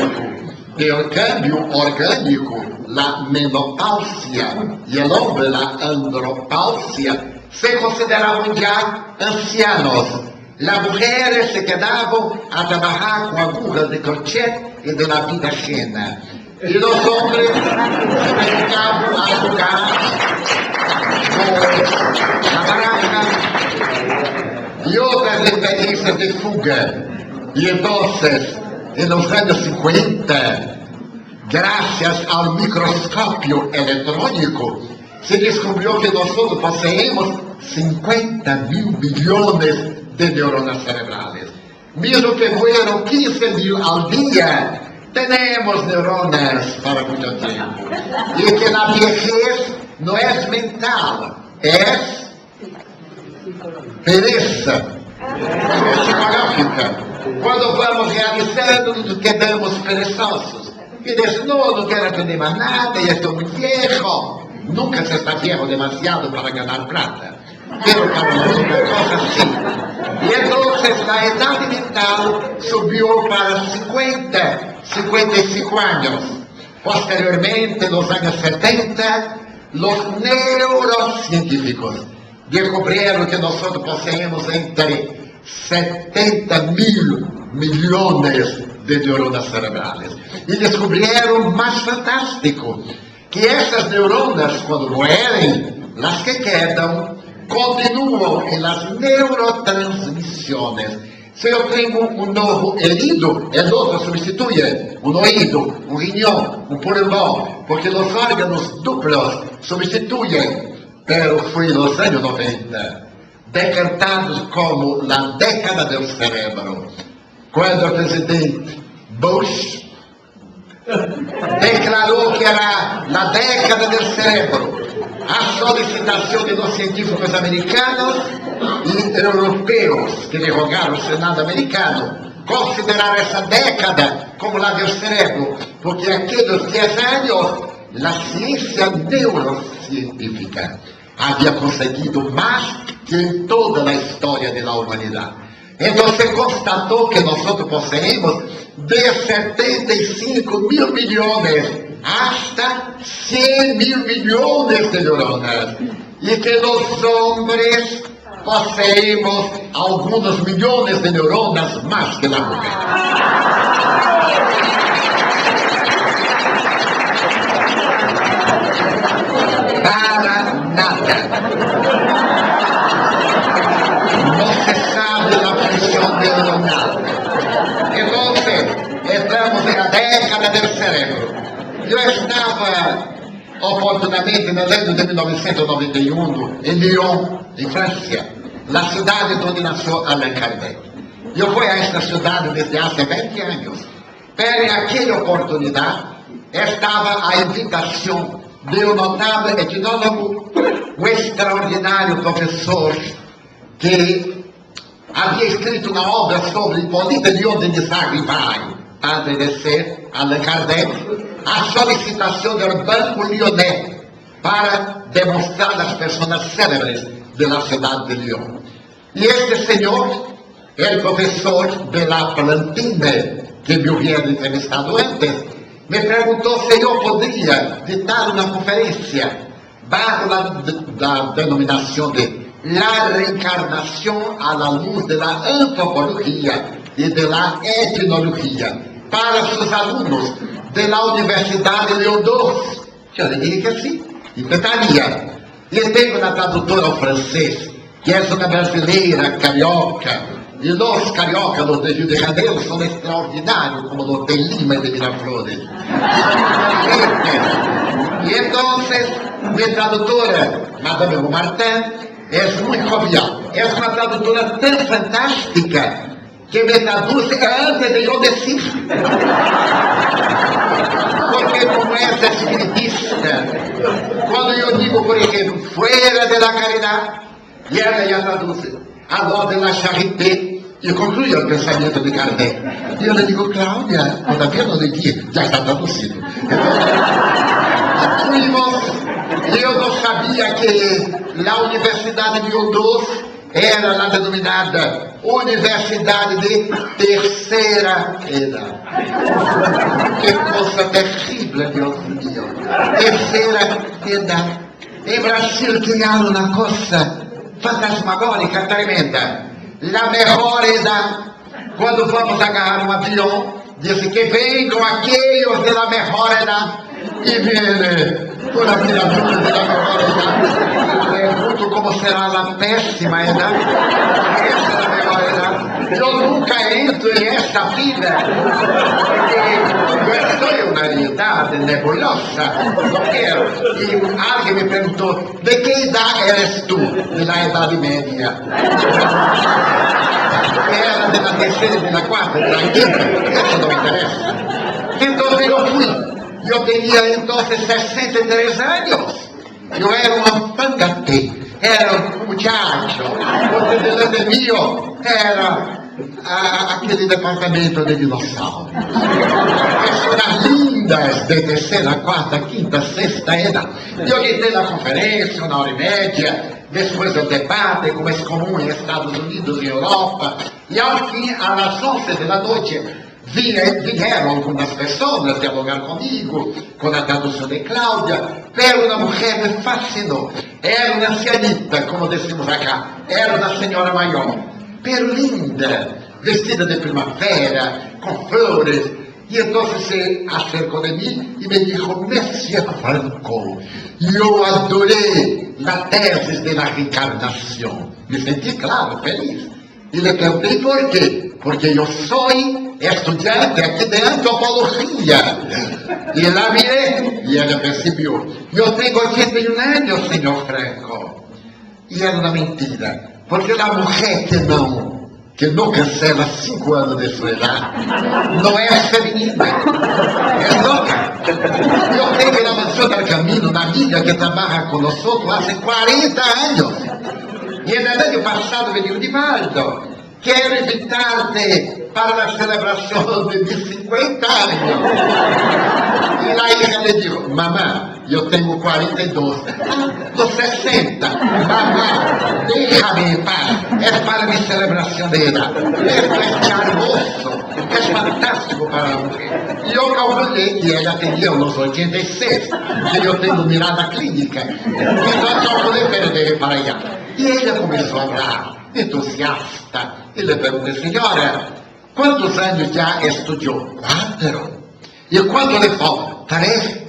del cambio orgánico, la menopausia, y el hombre la andropausia, se consideraban ya ancianos. Las mujeres se quedaban a trabajar con agujas de crochet y de la vida ajena. Y los hombres se dedicaban a jugar con la baraja y otras experiencias de fuga. Y entonces, en los años 50, gracias al microscopio electrónico, se descubrió que nosotros poseemos 50 mil millones de neuronas cerebrales. Mismo que fueron 15 mil al día, tenemos neuronas para mucho tiempo. Y que la vejez no es mental, es pereza, es psicológica. Quando vamos realizando, nos quedamos perezosos. E dizem, não quero aprender mais nada, já estou muito viejo. Nunca se está viejo demasiado para ganhar plata. Pero para alguma coisa assim. E então, a idade mental subiu para 50, 55 anos. Posteriormente, nos anos 70, os neurocientíficos descobriram que nós possuímos entre 70 mil milhões de neuronas cerebrales. E descobriram mais fantástico, que essas neuronas, quando morrem, as que quedam, continuam em las neurotransmissões. Se eu tenho um novo herido, el outro substitui um ouído, um riñón, um pulmão, porque os órgãos duplos substituem. Pero foi nos anos 90, decretados como a década do cérebro, quando o presidente Bush declarou que era a década do cérebro, a solicitação de los científicos americanos e europeus que lhe rogaram o Senado americano considerar essa década como a do cérebro, porque aqueles 10 anos a ciência neurocientífica havia conseguido mais que em toda a história da humanidade. Então se constatou que nós possuímos de 75 mil milhões hasta 100 mil milhões de neuronas, e que os homens possuímos alguns milhões de neuronas mais que a mulher. Para nada. Não se sabe a função neuronal. Então, entramos na década do cérebro. Eu estava oportunamente no ano de 1991 em Lyon, em França, na cidade onde nasceu Allan Kardec. Eu fui a esta cidade desde há 20 anos. Para aquela oportunidade, estava a invitação de um notável etnólogo, um extraordinário professor que havia escrito uma obra sobre Hipólite Lyon de Saint-Rivai, antes de ser Allan Kardec, a solicitação do Banco Lyonnais para demonstrar as pessoas célebres da cidade de Lyon. E este senhor, o professor de la Plantine, que me havia entrevistado antes, me perguntou se eu poderia ditar uma conferência bajo la denominação de La reencarnação à la luz de la antropologia e de la etnologia para seus alunos da Universidade Leão II. Eu lhe disse que sim, e tentaria. E tenho uma tradutora ao francês, que é uma brasileira carioca, e os cariocas, os de Rio de Janeiro, são extraordinários, como os de Lima e de Miraflores. E então, minha tradutora, Madame Martin, é muito jovial. É uma tradutora tão fantástica que me traduz antes de eu decir. Porque como é espiritista, quando eu digo, por exemplo, fuera de la caridade, e ela já traduz alors de la charité, e conclui o pensamento de Kardec. E eu lhe digo, Cláudia, todavia não lhe digo, já está traduzido. Então, eu não sabia que a Universidade de Lyon era a denominada Universidade de Terceira Idade. Que coisa terrível, Deus mío. Terceira Idade. Em Brasil criaram uma coisa fantasmagórica, tremenda. A melhor idade. Quando vamos agarrar um avião, dizem que venham aqueles de la melhor idade. E viene una criatura de la mejor edad. Pregunto como será la pésima edad. Esa es la mejor edad. yo nunca entro en esa vida, porque yo soy una realidad nebulosa, no quiero. Y alguien me preguntó, ¿de qué edad eres tú? De la edad media. Era de la tercera, de la cuarta, de la quinta, eso no me interesa. Entonces yo fui, yo tenía entonces 63 años, yo era un pangate, era un muchacho, porque delante mío era aquele departamento de dinossauros. Personas lindas de tercera, cuarta, quinta, sexta edad. Yo quité la conferencia, 1 hora y media, después del debate, como es común en Estados Unidos y Europa, y al fin, a las 11 de la noche, vinieron algunas personas dialogar conmigo, con la traducción de Cláudia, pero una mujer me fascinó. Era una ancianita, como decimos acá, era una señora mayor, pero linda, vestida de primavera, con flores. Y entonces se acercó de mí y me dijo, Monsieur Franco, yo adoré la tesis de la reencarnación. Me sentí, claro, feliz. Y le pregunté, ¿por qué? Porque yo soy estudiante aquí de antropología. Y la miré y ella percibió. Yo tengo 81 años, señor Franco. Y era una mentira. Porque la mujer que no cancela 5 anos de sua edad, no es feminina, es loca. Yo tengo en la Mansión del Camino una amiga que trabaja con nosotros hace 40 años. Y en el año pasado me dijo, Divaldo, quiero invitarte para la celebración de mis 50 años. Y la hija le dijo, mamá, yo tengo 42, los 60, mamá, déjame en paz, es para mi celebración de edad. Esto es charmoso, es fantástico para la mujer. Y yo calculé que ella tenía unos 86, que yo tengo mirada clínica, entonces no pude perder para allá. Y ella comenzó a hablar, entusiasta, y le pregunté, señora, ¿cuántos años ya estudió? 4. ¿Y cuánto le falta? 3.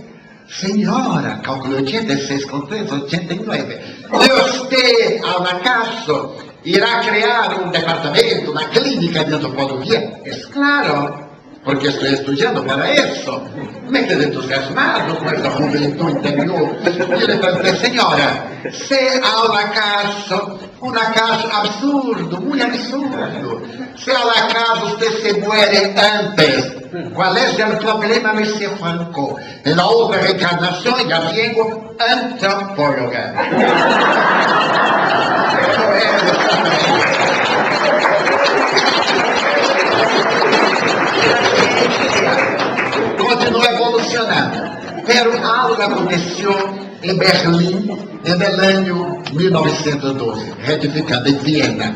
Señora, calculé 86 con 3, 89. ¿Y usted, al acaso, irá a crear un departamento, una clínica de antropología? Es claro, porque estoy estudiando para eso. Me quedé entusiasmado con esa juventud interior. Y le pregunté, señora, si al acaso, un acaso absurdo, muy absurdo, si al acaso usted se muere antes, ¿cuál es el problema, Monsieur Franco? En la otra reencarnación ya tengo antropóloga. Continúa evolucionando. Pero algo aconteceu em Berlim en el año 1912, retificando, en Viena.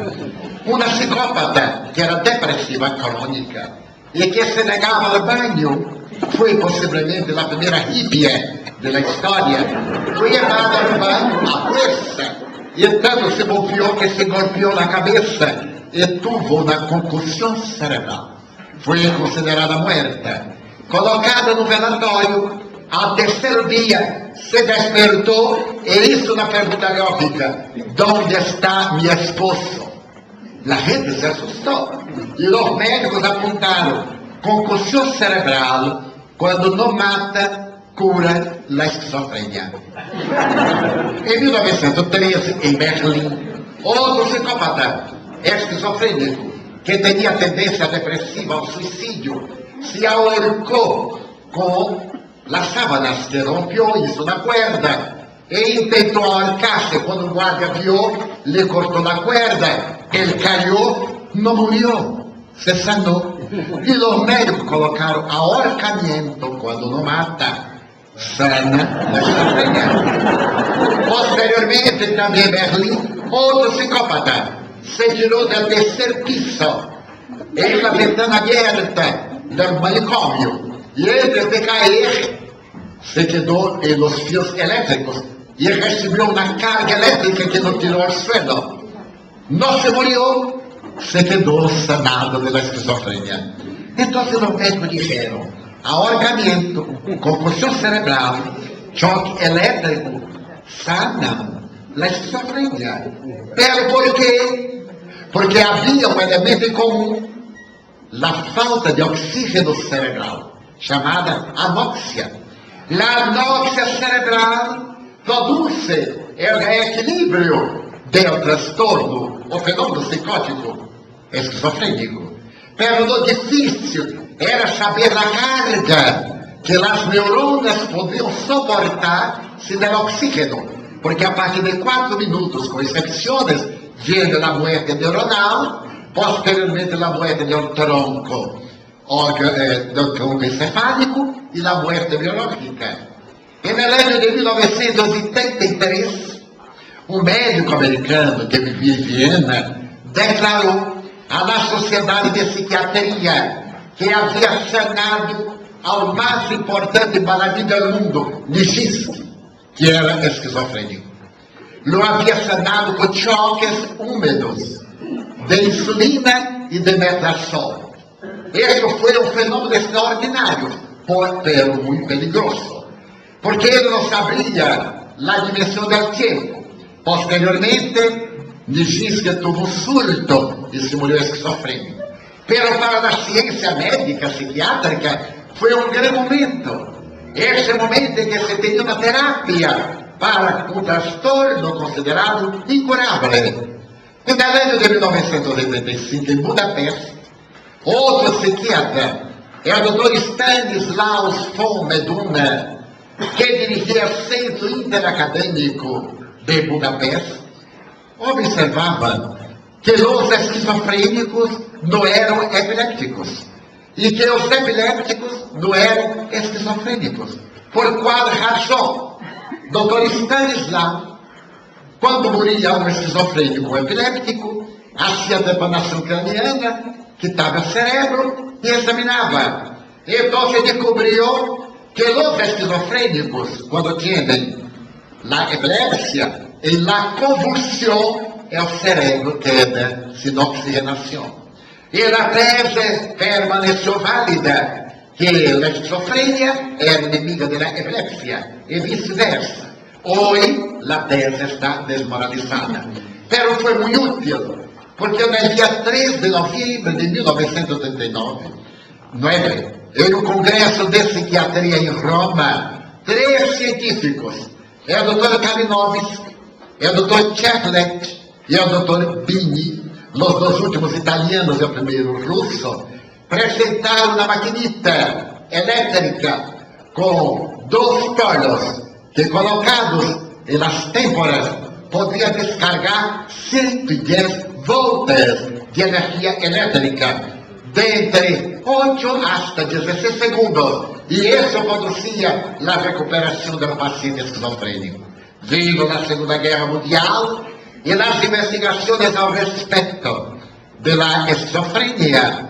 Una psicópata que era depresiva crónica y que se negaba al baño, fue posiblemente la primera hippie de la historia, fue llevada al baño a fuerza y tanto se movió que se golpeó la cabeza y tuvo una concusión cerebral. Fue considerada muerta, colocada no velatorio. Al tercer día se despertó e hizo una pregunta lógica: ¿dónde está mi esposo? La gente se asustó y los médicos apuntaron: concusión cerebral, cuando no mata, cura la esquizofrenia. En 1913, en Berlim, otro psicópata esquizofrénico que tenía tendencia depresiva al suicidio se ahorcó con las sábanas que rompió, hizo una cuerda e intentó ahorcarse. Cuando el guardia vio, le cortó la cuerda, él cayó, no murió, se sanó. Y los médicos colocaron ahorcamiento cuando no mata, sana la esquizofrenia. Posteriormente, también en Berlín, otro psicópata se tiró del tercer piso en la ventana abierta del manicomio y antes de caer se quedó en los fios eléctricos y recibió una carga eléctrica que lo tiró al suelo. No se murió, se quedó sanado de la esquizofrenia. Entonces los médicos dijeron: ahorcamiento, concusión cerebral, choque eléctrico, sanan la esquizofrenia. ¿Pero por qué? porque havia um elemento em comum, a falta de oxígeno cerebral, chamada anóxia. A anóxia cerebral produz o reequilíbrio do transtorno, o fenômeno psicótico esquizofrênico. Pero lo difícil era saber a carga que as neuronas podiam suportar sem o oxígeno, porque a partir de 4 minutos, com excepções, vem a morte neuronal, posteriormente a morte do tronco encefálico e a morte biológica. E no ano de 1983, um médico americano que vivia em Viena declarou à Sociedade de Psiquiatria que havia sanado ao mais importante maladie do mundo, Nijinsky, que era esquizofrênico. Lo havia sanado com choques úmidos de insulina e de metrazol. Isso foi um fenômeno extraordinário, pero muito perigoso, porque ele não sabia a dimensão do tempo. Posteriormente, Nijinsky teve um surto e se morreu esquizofrênico. Pero para a ciência médica, psiquiátrica, foi um grande momento. Esse momento em que se tem uma terapia para um transtorno considerado incurável. E no ano de 1985, em Budapeste, outro psiquiatra, é o Dr. Stanislaus von Meduna, que dirigia o Centro Interacadêmico de Budapeste, observava que os esquizofrênicos não eram epilépticos e que os epilépticos não eram esquizofrênicos. Por qual razão? Dr. Stanislaw, quando morria um esquizofrênico epiléptico, fazia depanação craniana, quitava o cérebro e examinava. Então se descobriu que os esquizofrênicos, quando têm a epilepsia e a convulsão, é o cérebro que queda sem oxigenação. E a tese permaneceu válida, que a esquizofrenia é inimiga da epilepsia e vice-versa. Hoje, a tese está desmoralizada. Pero foi muito útil, porque no dia 3 de novembro de 1989, no Congresso de Psiquiatria em Roma, 3 científicos, é o Dr. Kalinowski, é o Dr. Chaplet e é o Dr. Bini, os 2 últimos italianos e o primeiro russo, apresentaram uma maquinita elétrica com 2 polos que, colocados nas têmporas, podia descargar 110 volts de energia elétrica de entre 8 hasta 16 segundos. E isso produzia a recuperação do paciente esquizofrênico. Veio na Segunda Guerra Mundial e as investigações ao respeito da esquizofrenia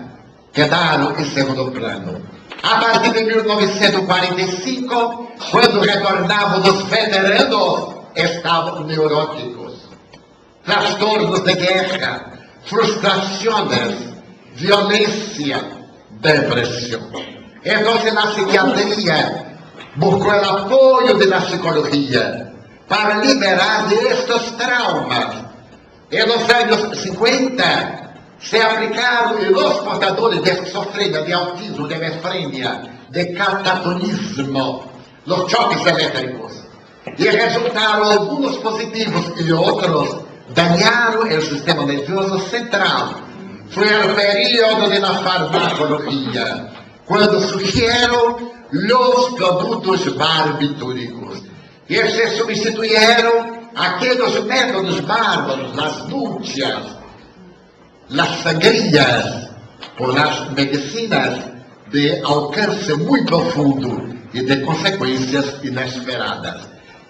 quedaram em segundo plano. A partir de 1945, quando retornavam os veteranos, estavam neuróticos. Transtornos de guerra, frustrações, violência, depressão. Então, a psiquiatria buscou o apoio da psicologia para liberar destes traumas. E nos anos 50, se aplicaram nos portadores de esquizofrenia, de autismo, de nefrenia, de catatonismo, os choques elétricos. E resultaram alguns positivos e outros dañaram o sistema nervoso central. Foi o período da farmacologia, quando surgiram os produtos barbitúricos. E se substituíram aqueles métodos bárbaros, as núpcias, as sangrias, por as medicinas de alcance muito profundo e de consequências inesperadas.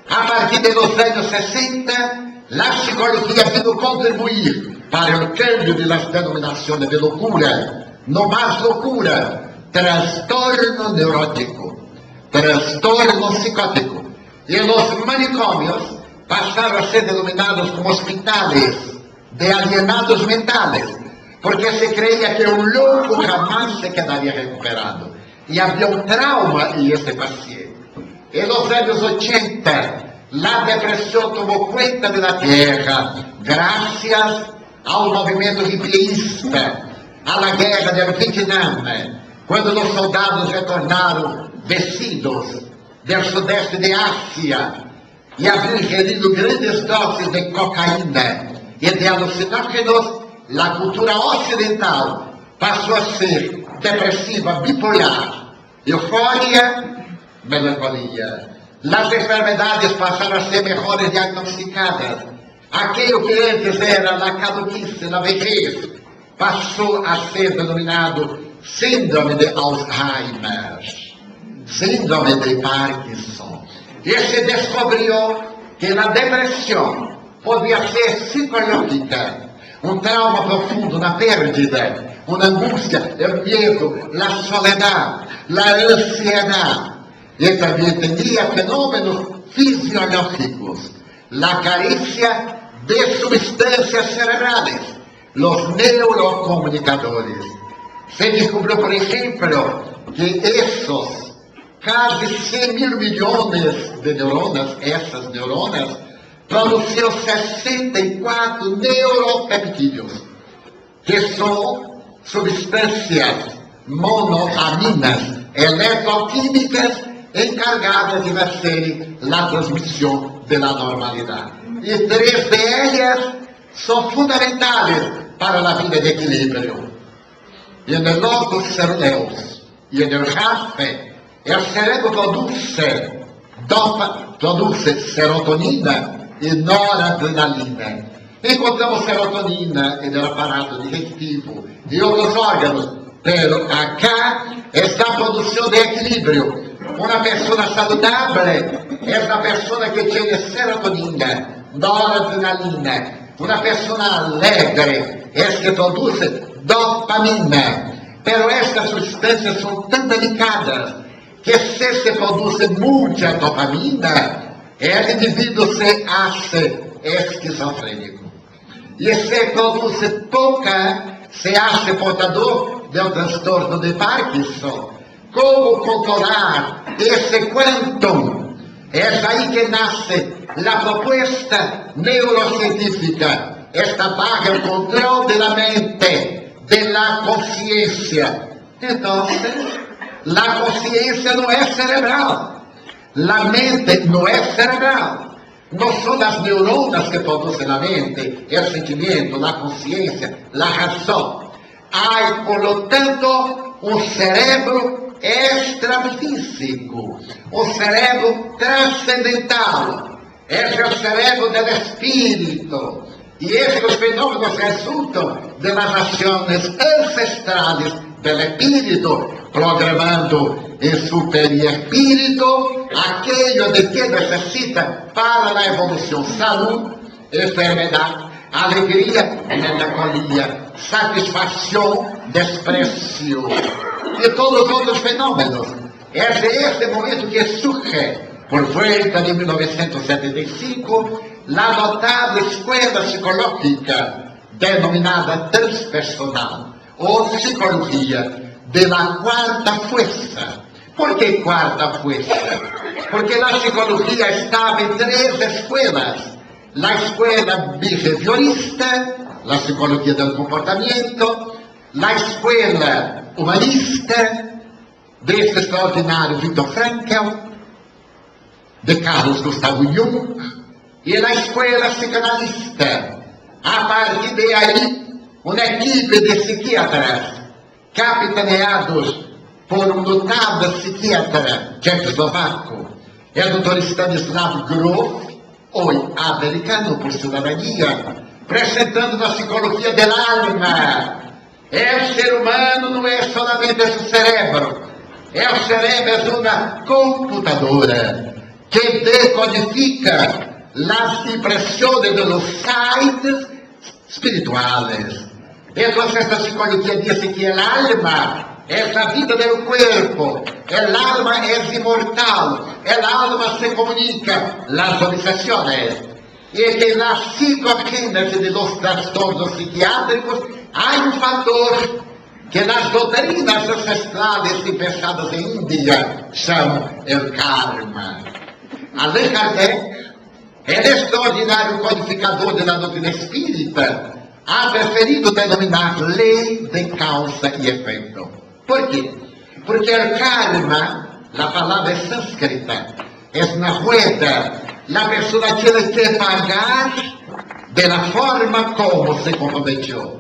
A partir dos anos 60, a psicologia veio contribuir para o câmbio das denominações de loucura, não mais loucura, transtorno neurótico, transtorno psicótico. E os manicômios passaram a ser denominados como hospitais de alienados mentais, porque se creia que o louco jamais se quedaria recuperado. E havia um trauma em esse paciente. E nos anos 80, a depressão tomou conta da terra, graças ao movimento hippieista, à guerra do Vietnã, quando os soldados retornaram vestidos do sudeste de Ásia e haviam ingerido grandes doses de cocaína e de alucinógenos, a cultura ocidental passou a ser depressiva, bipolar, eufória, melancolia. As enfermedades passaram a ser melhores diagnosticadas. Aquilo que antes era a caduquice, a vejez, passou a ser denominado síndrome de Alzheimer, síndrome de Parkinson. E se descobriu que a depressão podia ser psicológica, um trauma profundo na pérdida, uma angústia, o medo, a soledade, a ansiedade. E também tinha fenômenos fisiológicos, a carícia de substâncias cerebrais, os neurocomunicadores. Se descobriu, por exemplo, que esses quase 100 mil milhões de neuronas, essas neuronas, produziam 64 neuropeptídeos, que são substâncias monoaminas eletroquímicas encargadas de fazer a transmissão da normalidade. E 3 delas são fundamentais para a vida de equilíbrio. E no lóbulos cerebrais e no RAF, o cérebro produz serotonina e noradrenalina. Encontramos serotonina no aparato digestivo e outros órgãos, pero acá está a produção de equilíbrio. Uma pessoa saudável é a pessoa que tem serotonina, noradrenalina. Uma pessoa alegre é que produz dopamina. Pero estas substâncias são tão delicadas que se produz muita dopamina, o indivíduo se acha esquizofrênico. E se produz pouca, se acha portador do transtorno de Parkinson. Como controlar esse quantum? É aí que nasce a proposta neurocientífica. Esta vaga o controle da mente, da consciência. Então, a consciência não é cerebral. A mente não é cerebral. Não são as neuronas que produzem a mente, o sentimento, a consciência, a razão. Há, por lo tanto, um cérebro extrafísico, um cérebro transcendental. Esse é o cérebro do espírito. E esses fenômenos resultam das ações ancestrais do espírito, programando em seu perispírito aquilo de que necessita para a evolução: saúde, enfermidade, alegria, melancolia, satisfação, desprezo e todos os outros fenômenos. É este momento que surge, por volta de 1975, a notável escola psicológica denominada transpersonal, ou psicologia de la quarta fuerza. ¿Por que quarta fuerza? Porque a psicologia estava em 3 escolas: a escola behaviorista, a psicologia do comportamento, a escola humanista, desse extraordinário Viktor Frankl, de Carlos Gustavo Jung, e a escola psicanalista. A partir de aí, uma equipe de psiquiatras, capitaneados por um notável psiquiatra tchecoslovaco, é o Dr. Stanislav Grof, hoje americano por cidadania, apresentando a psicologia da alma. O ser humano não é solamente o cérebro. O cérebro é uma computadora que decodifica as impressões dos sites espirituales. Então, esta psicologia diz que a alma é a vida do corpo, a alma é imortal, a alma se comunica, as organizações. E que na psicogênese de los trastornos psiquiátricos há um fator que nas doutrinas ancestrales e pensadas em Índia chamam o karma. Allan Kardec, extraordinário codificador da doutrina espírita, ha preferido denominar ley de causa y efecto. ¿Por qué? Porque el karma, la palabra es sánscrita, es una rueda. La persona tiene que pagar de la forma como se comprometió.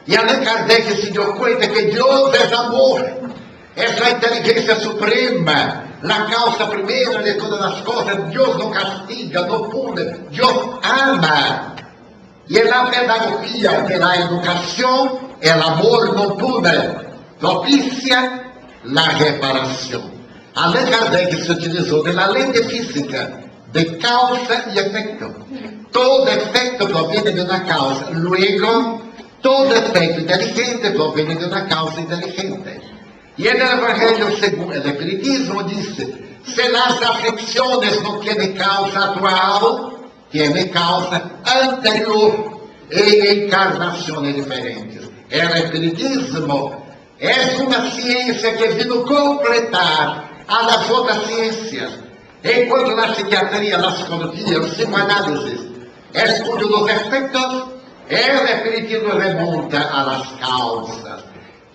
Y Allan Kardec se dio cuenta que Dios es amor, es la inteligencia suprema, la causa primera de todas las cosas. Dios no castiga, no pune, Dios ama. Y en la pedagogía de la educación, el amor no pune, propicia la reparación. Allan Kardec se utilizó de la ley de física, de causa y efecto. Todo efecto proviene de una causa. Luego, todo efecto inteligente proviene de una causa inteligente. Y en el Evangelio, según el Espiritismo, dice: si las aflicciones no tienen causa actual, tienen causa anterior en encarnaciones diferentes. El Espiritismo es una ciencia que vino completar a las otras ciencias. Enquanto na psiquiatria, na psicologia, no psicoanálisis, estudo dos efectos, el espiritismo remonta a las causas.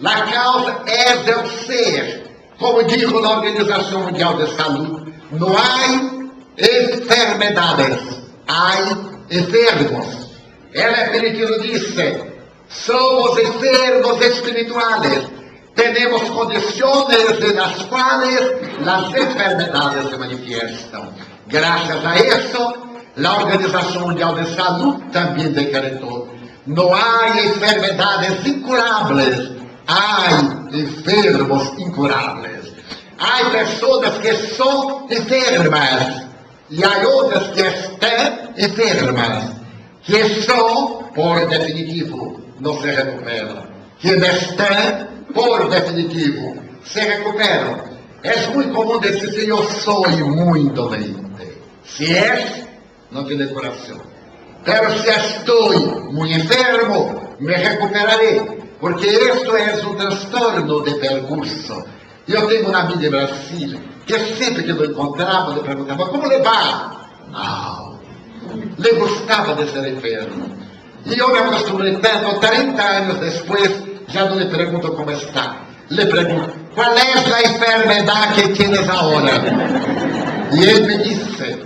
La causa es el ser. Como dijo la Organización Mundial de Salud, no hay enfermedades, hay enfermos. El espiritismo dice: somos enfermos espirituales. Tenemos condiciones en las cuales las enfermedades se manifiestan. Gracias a eso, la Organización Mundial de Salud también decretó: no hay enfermedades incurables, hay enfermos incurables. Hay personas que son enfermas y hay otras que están enfermas, que son, por definitivo, no se recuperan. Quienes están, por definitivo, se recuperan. Es muy común decir: si yo soy muy indolente. Si es, no tiene curación. Pero si estoy muy enfermo, me recuperaré. Porque esto es un trastorno de percurso. Yo tengo una amiga de Brasil que siempre que lo encontraba le preguntaba: ¿cómo le va? No. Le gustaba de ser enfermo. Y yo me acostumbré tanto, 30 años después, ya no le pregunto cómo está. Le pregunto: ¿cuál es la enfermedad que tienes ahora? Y él me dice: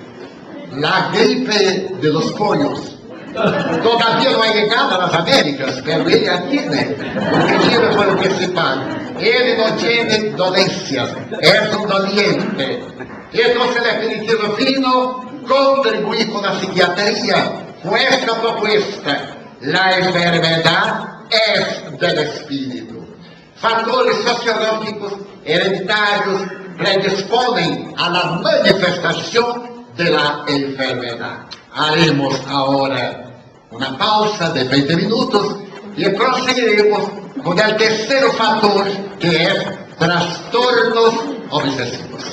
la gripe de los pollos. Todavía no ha llegado a las Américas, pero él ya tiene, porque Chile fue el principal. Él no tiene dolencias, es un doliente. Y entonces el espiritismo vino contribuir con la psiquiatría, con esta propuesta: la enfermedad es del espíritu. Factores sociológicos hereditarios predisponen a la manifestación de la enfermedad. Haremos ahora una pausa de 20 minutos y proseguiremos con el tercer factor, que es trastornos obsesivos.